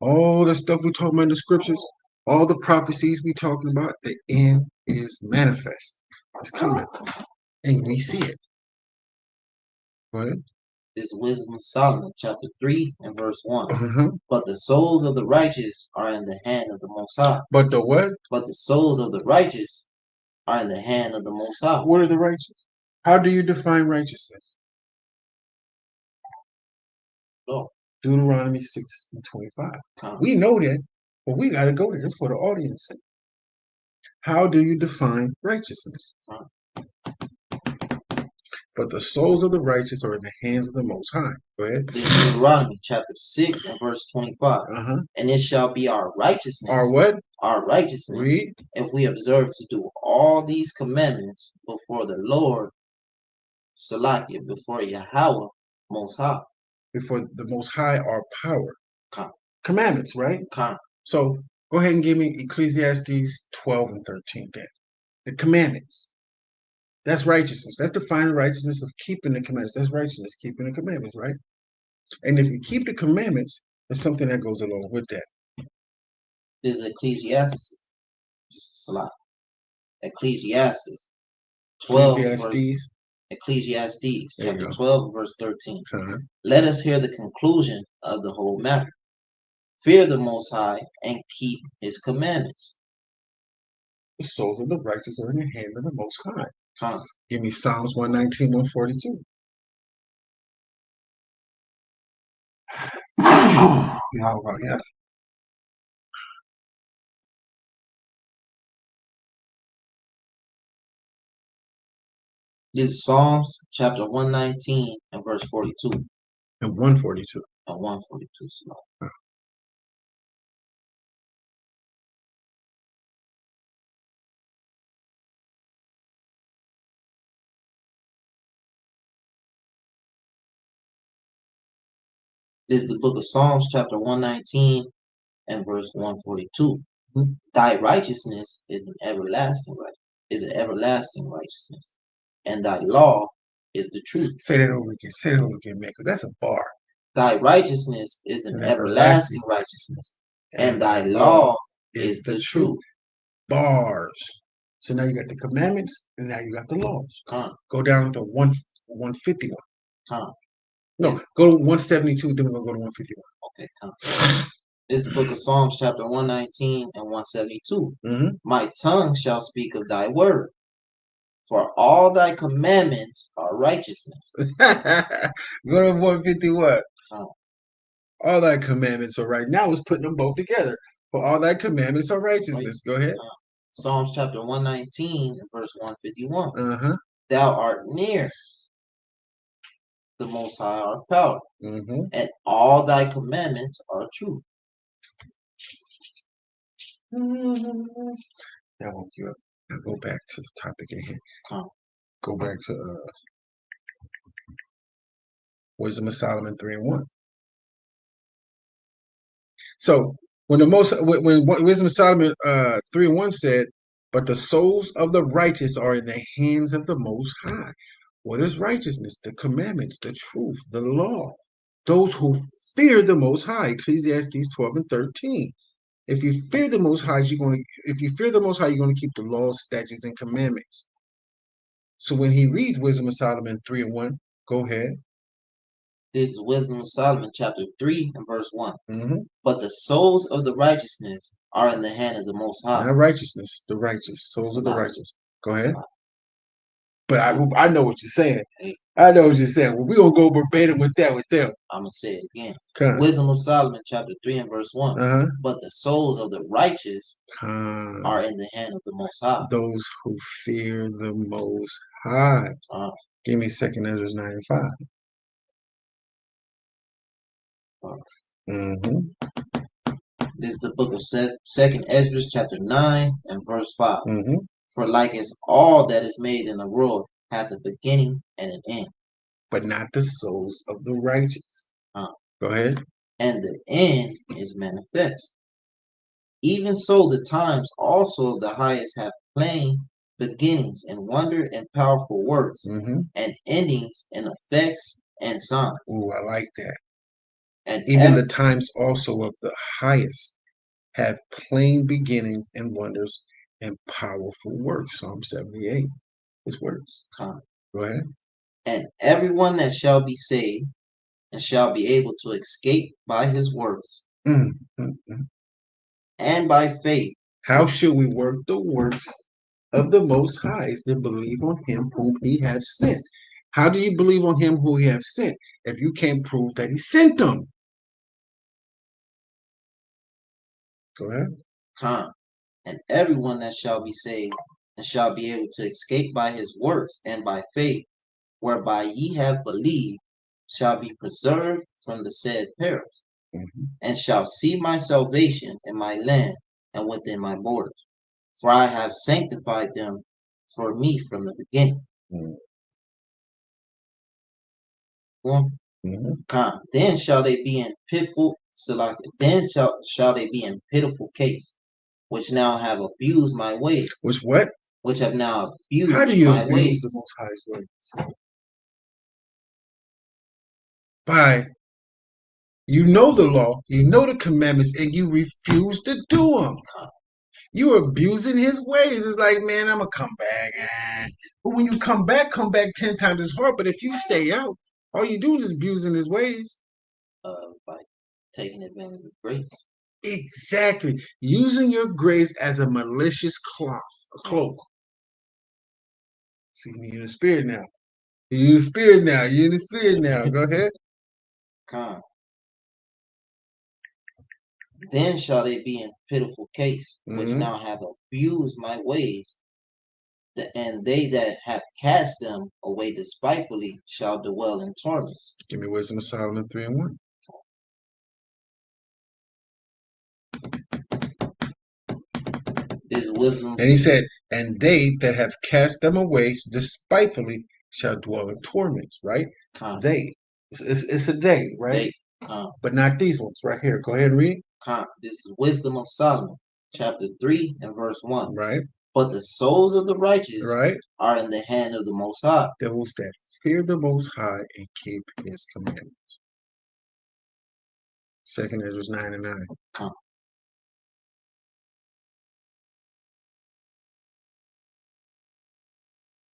All the stuff we talking about in the scriptures, all the prophecies we talking about, the end is manifest. It's coming. And we see it. Go ahead. This is Wisdom of Solomon, chapter 3 and verse 1. But the souls of the righteous are in the hand of the Most High. But the what? But the souls of the righteous are in the hand of the Most High. What are the righteous? How do you define righteousness? No. Deuteronomy 6 and 25. We know that, but we got to go there. It's for the audience. How do you define righteousness? But the souls of the righteous are in the hands of the Most High. Go ahead. This is Deuteronomy chapter 6 and verse 25. And it shall be our righteousness. Our what? Our righteousness. Read. If we observe to do all these commandments before the Lord, Salakia, before Yahweh, Most High. Before the Most High, our power. Commandments, right? So go ahead and give me Ecclesiastes 12 and 13 then. The commandments. That's righteousness. That's defining righteousness of keeping the commandments. That's righteousness, keeping the commandments, right? And if you keep the commandments, there's something that goes along with that. This is Ecclesiastes. Salah. Ecclesiastes 12 Ecclesiastes chapter 12 verse 13. Let us hear the conclusion of the whole matter. Fear the Most High and keep his commandments. The souls of the righteous are in the hand of the Most High. Give me Psalms 119, 142. Yeah. This is Psalms chapter 119 and verse 42 and 142. and 142. So this is the book of Psalms chapter 119 and verse 142. Mm-hmm. Thy righteousness is an everlasting righteousness, and thy law is the truth. Say that over again. Say that over again, man, because that's a bar. Thy righteousness is an everlasting righteousness, and thy law is the truth. Bars. So now you got the commandments, and now you got the laws. Come, Go down to 151. come. No, go to 172, then we'll go to 151. Okay, come. This is the book of Psalms chapter 119 and 172. Mm-hmm. My tongue shall speak of thy word, for all thy commandments are righteousness. Go to 151. Come. All thy commandments are right. Now it's putting them both together. For all thy commandments are righteousness. Go ahead. Psalms chapter 119 and verse 151. Uh-huh. Thou art near, the Most High art power, and all thy commandments are true. That woke you up. Now go back to the topic at hand. Come. Go back to Wisdom of Solomon 3 and 1. So when Wisdom of Solomon 3 and 1 said, but the souls of the righteous are in the hands of the Most High. What is righteousness? The commandments, the truth, the law. Those who fear the Most High. Ecclesiastes 12 and 13. If you fear the Most High, you're going to keep the laws, statutes, and commandments. So when he reads Wisdom of Solomon 3 and 1, go ahead. This is Wisdom of Solomon chapter 3 and verse 1. Mm-hmm. But the souls of the righteousness are in the hand of the Most High. Not righteousness, the righteous. Souls of the righteous. Go ahead. But I know what you're saying. I know what you're saying. Well, we're going to go verbatim with them. I'm going to say it again. Wisdom of Solomon chapter 3 and verse 1. Uh-huh. But the souls of the righteous are in the hand of the Most High. Those who fear the Most High. Give me 2nd Ezra 9 and 5. This is the book of 2nd Ezra chapter 9 and verse 5. For like as all that is made in the world hath a beginning and an end. But not the souls of the righteous. Go ahead. And the end is manifest. Even so the times also of the highest have plain beginnings and wonder and powerful works, and endings and effects and signs. Ooh, I like that. And even the times also of the highest have plain beginnings and wonders and powerful works. Psalm 78 is words. Go ahead. And everyone that shall be saved and shall be able to escape by his works and by faith. How should we work the works of the Most High? Is to believe on him whom he has sent. How do you believe on him who he has sent if you can't prove that he sent them? Go ahead. And everyone that shall be saved and shall be able to escape by his works and by faith, whereby ye have believed, shall be preserved from the said perils, and shall see my salvation in my land and within my borders. For I have sanctified them for me from the beginning. Then shall they be in pitiful shall they be in pitiful case, which now have abused my ways. Which what? Which have now abused How do you my abuse ways? the Most High's ways? By you know the law, you know the commandments, and you refuse to do them. You're abusing his ways. It's like, man, I'm gonna come back. But when you come back 10 times as hard. But if you stay out, all you do is abusing his ways. By taking advantage of grace. Exactly. Using your grace as a malicious cloth, a cloak. See, you're in the spirit now. You're in the spirit now. You're in the spirit now. Go ahead. Then shall they be in pitiful case, which now have abused my ways, And they that have cast them away despitefully shall dwell in torments. Give me Wisdom of Solomon 3:1. This wisdom. And he said, and they that have cast them away despitefully shall dwell in torments, right? They. It's a they, right? But not these ones right here. Go ahead and read. This is Wisdom of Solomon, chapter 3 and verse 1. Right. But the souls of the righteous are in the hand of the Most High. Those that fear the Most High and keep his commandments. 2nd Ezra 9:9.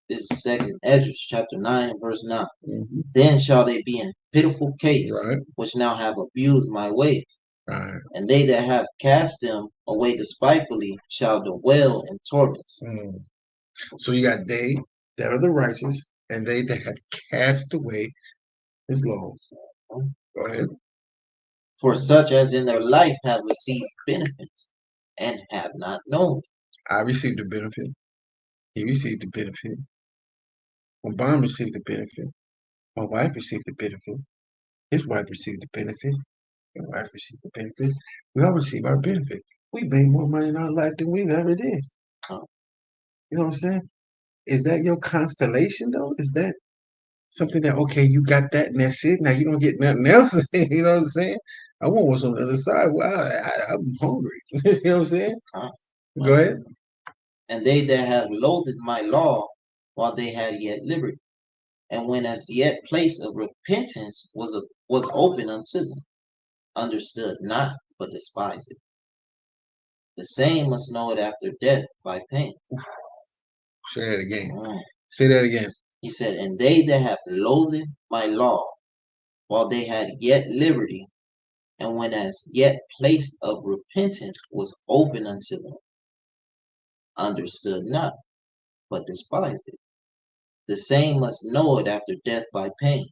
This is 2nd Ezra chapter 9 and verse 9. Mm-hmm. Then shall they be in pitiful case, which now have abused my ways. Right. And they that have cast them away despitefully shall dwell in torments. So you got they that are the righteous, and they that have cast away his laws. Go ahead. For such as in their life have received benefits and have not known. I received the benefit. He received the benefit. My mom received the benefit. My wife received the benefit. His wife received the benefit. Your wife received the benefit. We all receive our benefit. We made more money in our life than we've ever did. You know what I'm saying? Is that your constellation, though? Is that something that, okay, you got that and that's it? Now you don't get nothing else? You know what I'm saying? I want what's on the other side. Well, I'm hungry. You know what I'm saying? Go ahead. And they that have loathed my law while they had yet liberty, and when as yet place of repentance was open unto them, understood not, but despised it. The same must know it after death by pain. Say that again. Say that again. He said, and they that have loathed my law while they had yet liberty, and when as yet place of repentance was open unto them, understood not, but despised it. The same must know it after death by pain.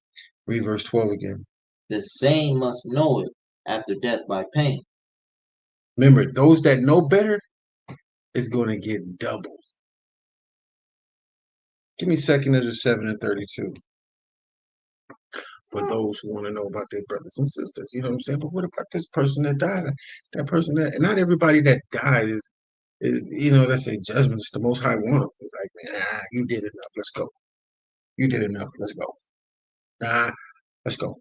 Read verse 12 again. The same must know it after death by pain. Remember, those that know better is going to get double. Give me 2nd Ezra 7 and 32. For those who want to know about their brothers and sisters, you know what I'm saying? But what about this person that died? That person that, not everybody that died is you know, let's say judgment is the Most High one. It's like, man, you did enough. Let's go. You did enough. Let's go. Let's go.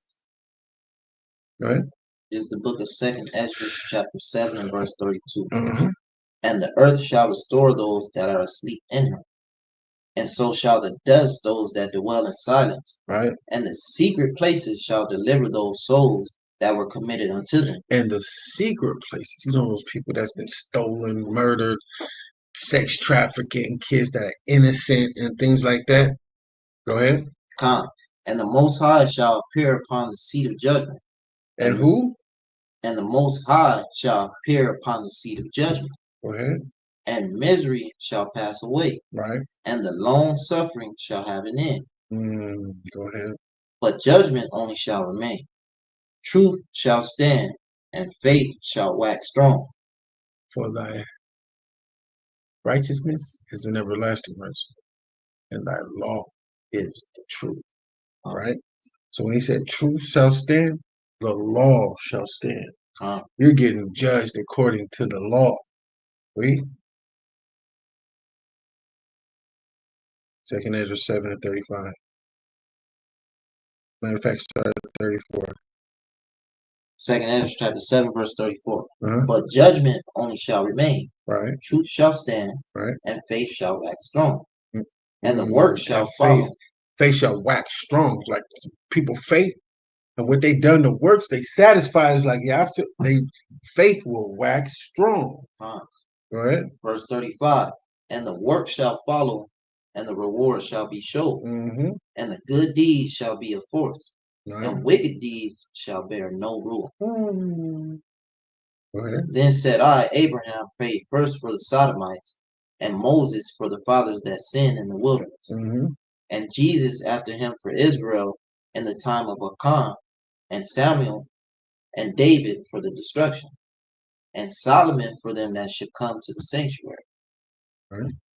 Go ahead. Is the book of 2nd Ezra, chapter 7 and verse 32. Mm-hmm. And the earth shall restore those that are asleep in her, and so shall the dust those that dwell in silence. Right. And the secret places shall deliver those souls that were committed unto them. And the secret places, you know, those people that's been stolen, murdered, sex trafficking, kids that are innocent and things like that. Go ahead. And the Most High shall appear upon the seat of judgment. And who? And the Most High shall appear upon the seat of judgment. Go ahead. And misery shall pass away. Right. And the long suffering shall have an end. Go ahead. But judgment only shall remain. Truth shall stand, and faith shall wax strong. For thy righteousness is an everlasting mercy, and thy law is the truth. All right. So when he said truth shall stand, the law shall stand. You're getting judged according to the law. Read. 2nd Ezra 7 and 35. Matter of fact, start at 34. 2nd Ezra chapter 7, verse 34. But judgment only shall remain. Right. Truth shall stand. Right. And faith shall wax strong. And the work shall follow. Faith shall wax strong. Like people faith, and what they done, the works they satisfied is like, yeah, I feel faith will wax strong. Go ahead. Verse 35. And the work shall follow, and the reward shall be showed. And the good deeds shall be a force. And wicked deeds shall bear no rule. Then said I, Abraham prayed first for the Sodomites, and Moses for the fathers that sinned in the wilderness, and Jesus after him for Israel in the time of Achan, and Samuel and David for the destruction, and Solomon for them that should come to the sanctuary.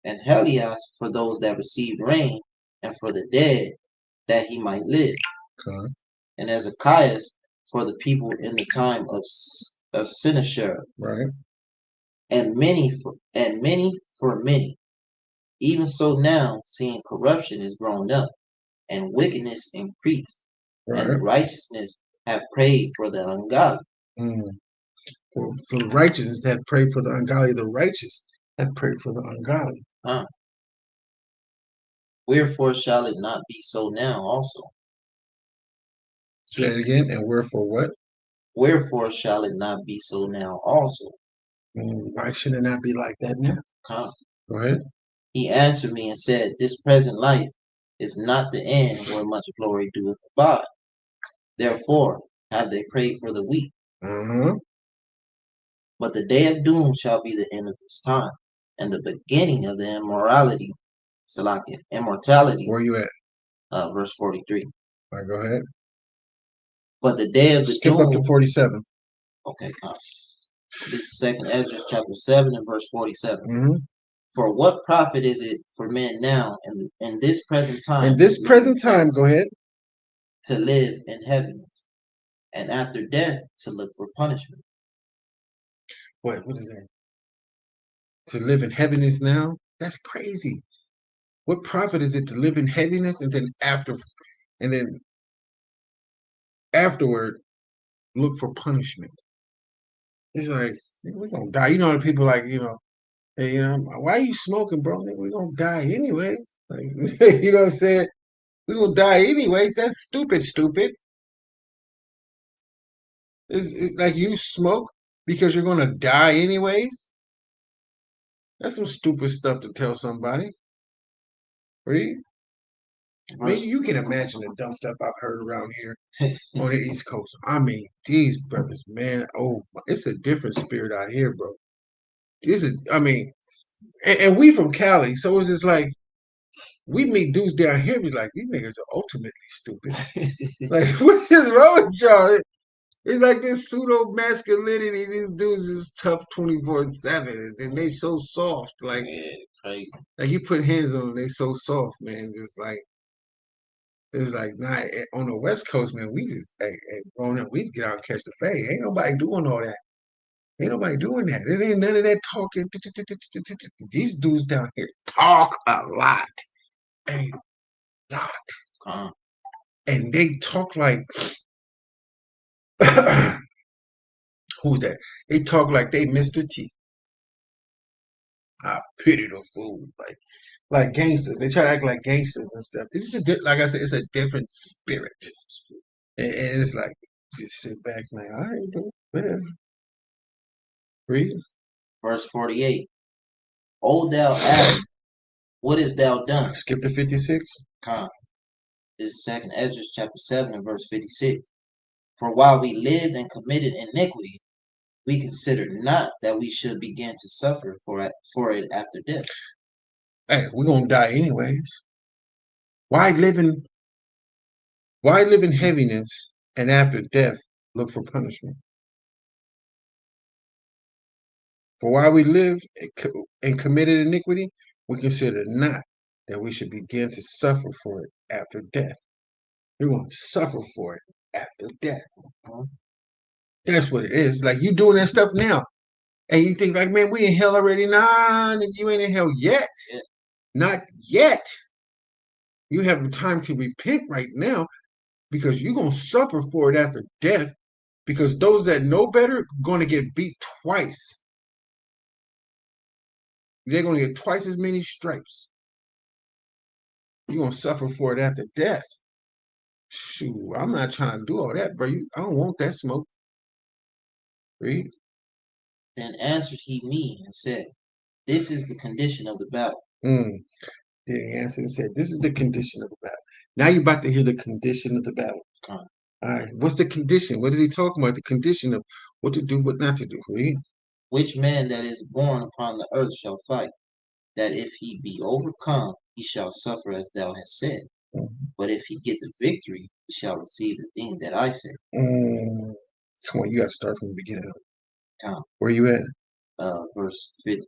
and Helios for those that received rain, and for the dead that he might live, Okay. and Ezekias for the people in the time of Sennacherib, Right. and many for many. Even so now, seeing corruption is grown up, and wickedness increased, and the Right. righteousness have prayed for the ungodly. Mm. For the righteous that pray for the ungodly, the righteous have prayed for the ungodly. Huh? Wherefore shall it not be so now also? Say it again. And wherefore what? Wherefore shall it not be so now also? Why should it not be like that now? Huh? Go ahead. He answered me and said, this present life is not the end where much glory doeth abide. Therefore have they prayed for the weak. Uh-huh. But the day of doom shall be the end of this time, and the beginning of the immortality, Where you at? verse 43. All right, go ahead. But the day of the Skip up to doom, 47. okay, this is second Ezra chapter 7 and verse 47. Mm-hmm. For what profit is it for men now in this present time In this present time, go ahead. to live in heaviness, and after death to look for punishment? What is that? To live in heaviness now? That's crazy. What profit is it to live in heaviness and then afterward look for punishment? It's like we're gonna die. You know, the people like, hey, why are you smoking, bro? We're gonna die anyway. Like, you know what I'm saying? We're gonna die anyways. That's stupid, stupid. It's like you smoke because you're gonna die anyways. That's some stupid stuff to tell somebody. Read. Man, Verse you can imagine the dumb stuff I've heard around here on the East Coast. I mean, these brothers, man, it's a different spirit out here, bro. I mean, and we from Cali, so it's just like we meet dudes down here, be like, these niggas are ultimately stupid. Like, what is wrong with y'all? It's like this pseudo masculinity. These dudes is tough 24/7, and they so soft. crazy. Like you put hands on them, they so soft, man. Just like it's like not on the West Coast, man. We just growing up, we just get out and catch the fade. Ain't nobody doing all that. Ain't nobody doing that. It ain't none of that talking. These dudes down here talk a lot, a lot, and they talk like who's that? They talk like they Mr. T. I pity the fool, like gangsters. They try to act like gangsters and stuff. It's like I said, it's a different spirit, and it's like just sit back, like all right, dude, whatever. Read. Verse 48. O thou Adam, what is thou done? Skip to 56. This is second Ezra chapter 7 and verse 56. For while we lived and committed iniquity, we considered not that we should begin to suffer for it after death. Hey, we're gonna die anyways. Why live in why live in heaviness and after death look for punishment? For while we live and committed iniquity, we consider not that we should begin to suffer for it after death. We're going to suffer for it after death. That's what it is. Like you doing that stuff now. And you think like, man, we in hell already. Nah, you ain't in hell yet. Yeah. Not yet. You have time to repent right now because you're going to suffer for it after death because those that know better are going to get beat twice. They're going to get twice as many stripes. You're going to suffer for it after death. Shoot, I'm not trying to do all that, bro. I don't want that smoke. Read. Then answered he me and said, this is the condition of the battle. Then he answered and said, this is the condition of the battle. Now you're about to hear the condition of the battle. All right. What's the condition? What is he talking about? The condition of what to do, what not to do. Read. Which man that is born upon the earth shall fight, that if he be overcome, he shall suffer as thou hast said. But if he get the victory, he shall receive the thing that I said. Come on, you got to start from the beginning. Tom. Where you at? Verse 50,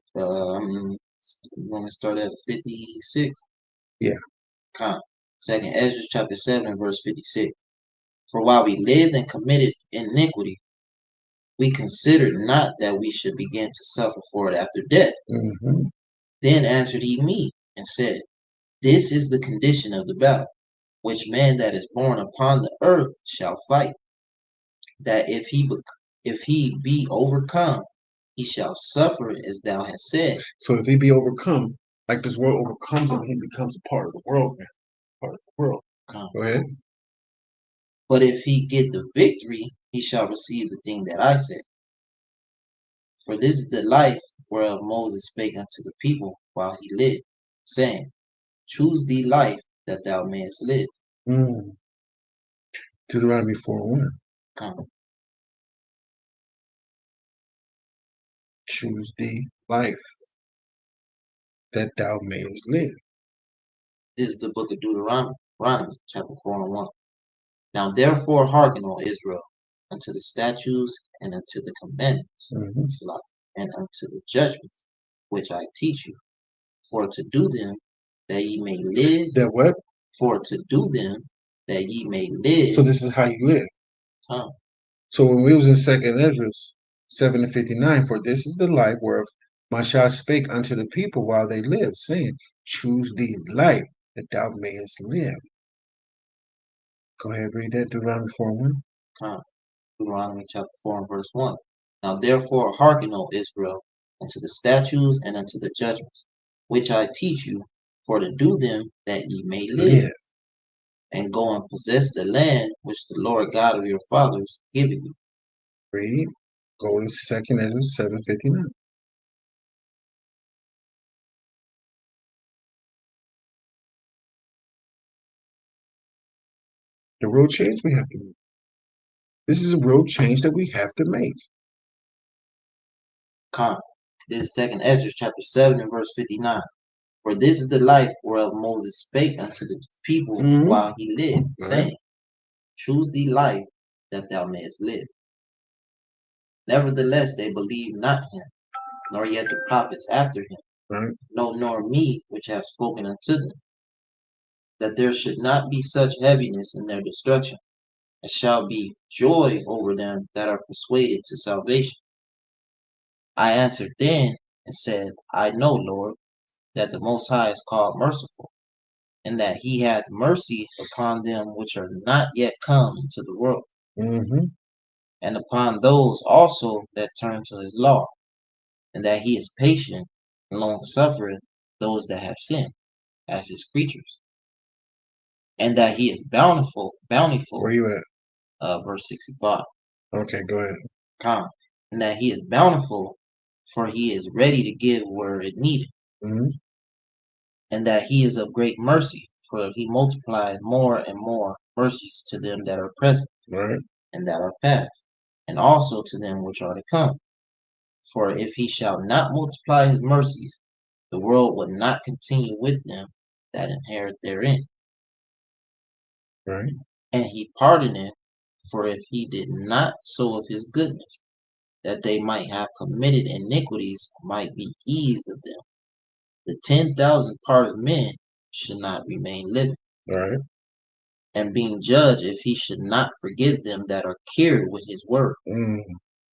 You want to start at 56? Yeah. Con. Second Ezra chapter 7 verse 56. For while we lived and committed iniquity, we considered not that we should begin to suffer for it after death. Mm-hmm. Then answered he me and said, This is the condition of the battle, which man that is born upon the earth shall fight, that if he be overcome, he shall suffer as thou hast said. So if he be overcome, like this world overcomes him, he becomes a part of the world now. Part of the world. Come. Go ahead. But if he get the victory, he shall receive the thing that I said. For this is the life whereof Moses spake unto the people while he lived, saying, Choose thee life that thou mayest live. Mm. Deuteronomy 4:1. Come. Choose thee life that thou mayest live. This is the book of Deuteronomy, chapter 4 and 1. Now therefore hearken, O Israel, unto the statutes and unto the commandments, Mm-hmm. and unto the judgments which I teach you, for to do them that ye may live, That what? for to do them that ye may So live. this is how you live. Come. So when we was in Second Ezra 7:59, for this is the life whereof Mashah spake unto the people while they lived, saying, Choose thee life that thou mayest live. Go ahead, read that, Deuteronomy 4:1. Come. Deuteronomy chapter 4 and verse 1. Now therefore hearken, O Israel, unto the statutes and unto the judgments, which I teach you, for to do them that ye may live, Live. and go and possess the land which the Lord God of your fathers giveth you. Read. Go to Second Ezra 7:59. The real change we have to make. This is a real change that we have to make. Come. This is second Ezra chapter 7 and verse 59. For this is the life whereof Moses spake unto the people Mm-hmm. while he lived, Right. saying, Choose thee life that thou mayest live. Nevertheless they believed not him, nor yet the prophets after him, Right. no, nor me which have spoken unto them, that there should not be such heaviness in their destruction, as shall be joy over them that are persuaded to salvation. I answered then and said, I know, Lord, that the Most High is called merciful, and that he hath mercy upon them which are not yet come into the world, Mm-hmm. and upon those also that turn to his law, and that he is patient and long suffering those that have sinned as his creatures, and that he is bountiful, Where you at? verse 65. Okay, go ahead. Come, and that he is bountiful, for he is ready to give where it needed, Mm-hmm. and that he is of great mercy, for he multiplies more and more mercies to them that are present Right. and that are past, and also to them which are to come. For if he shall not multiply his mercies, the world would not continue with them that inherit therein. Right. And he pardoneth, for if he did not so of his goodness, that they might have committed iniquities might be eased of them, the 10,000th part of men should not remain living. Right. And being judged, if he should not forgive them that are cured with his word. Mm.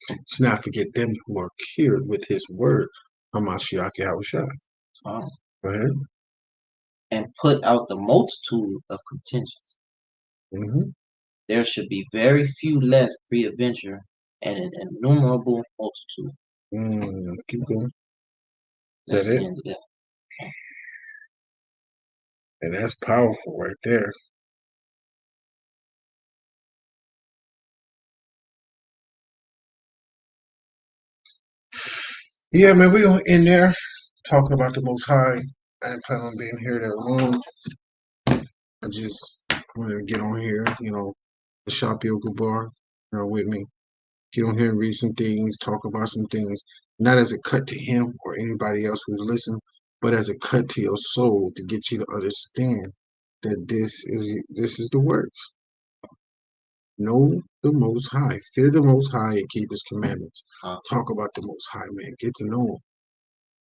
Let's not forget them who are cured with his word. Hamashiach Yahushua. um, Go ahead. and put out the multitude of contentions. Mm-hmm. There should be very few left pre-adventure, and an innumerable multitude. Keep going. Is That's that the it? end of that. And that's powerful right there. Yeah, man, we are in there talking about the Most High. I didn't plan on being here that long. I just wanted to get on here, the Shopio Gabar, with me. Get on here and read some things, talk about some things, not as a cut to him or anybody else who's listening, but as a cut to your soul to get you to understand that this is the works. Know the Most High, fear the Most High, and keep His commandments. Talk about the Most High, man. Get to know Him.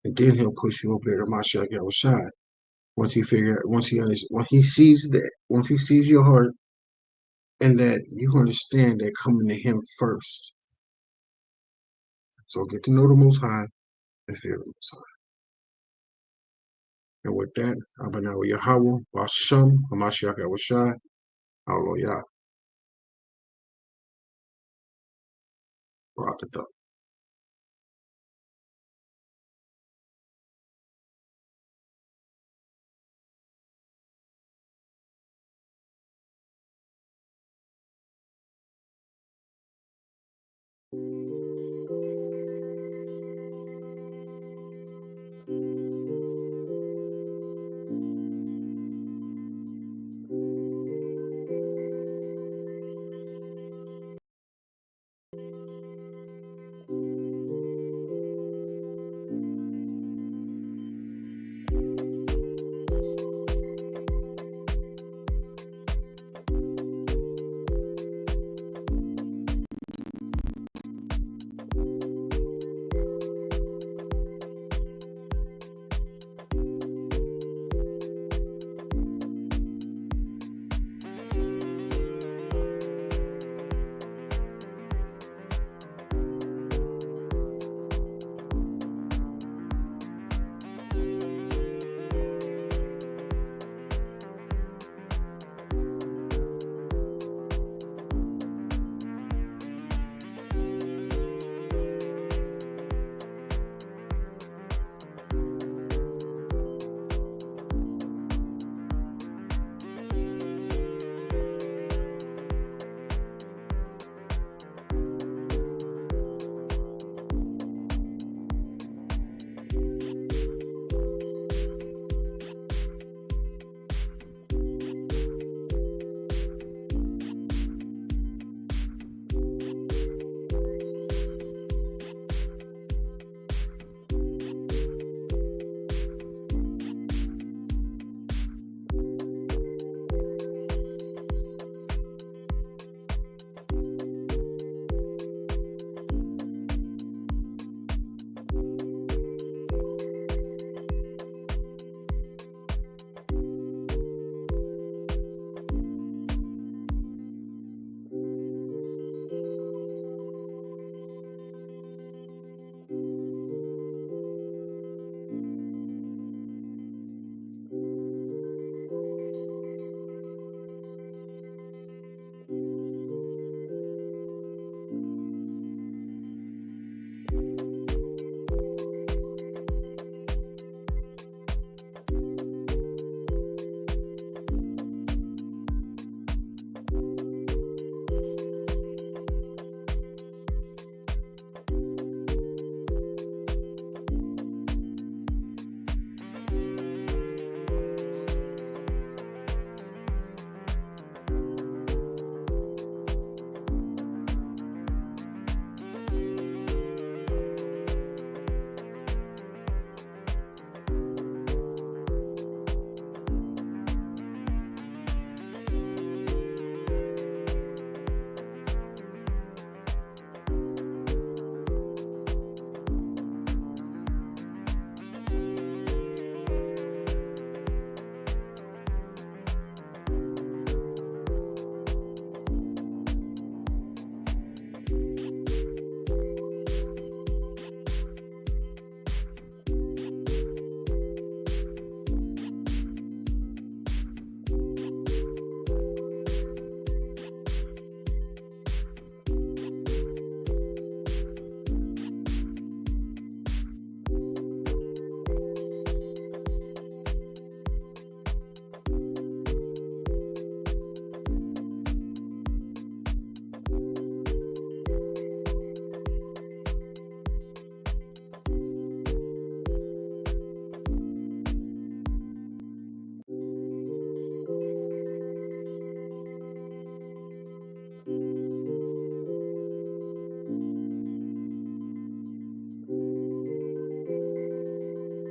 and then he'll push you over there to Mashiach Yahushua. Once he sees your heart, and that you understand that coming to him first. So get to know the Most High and fear the Most High. And with that, Abanawa Yahweh, Basham, Hamashiach Yahushua, Hallelujah, Barakatah.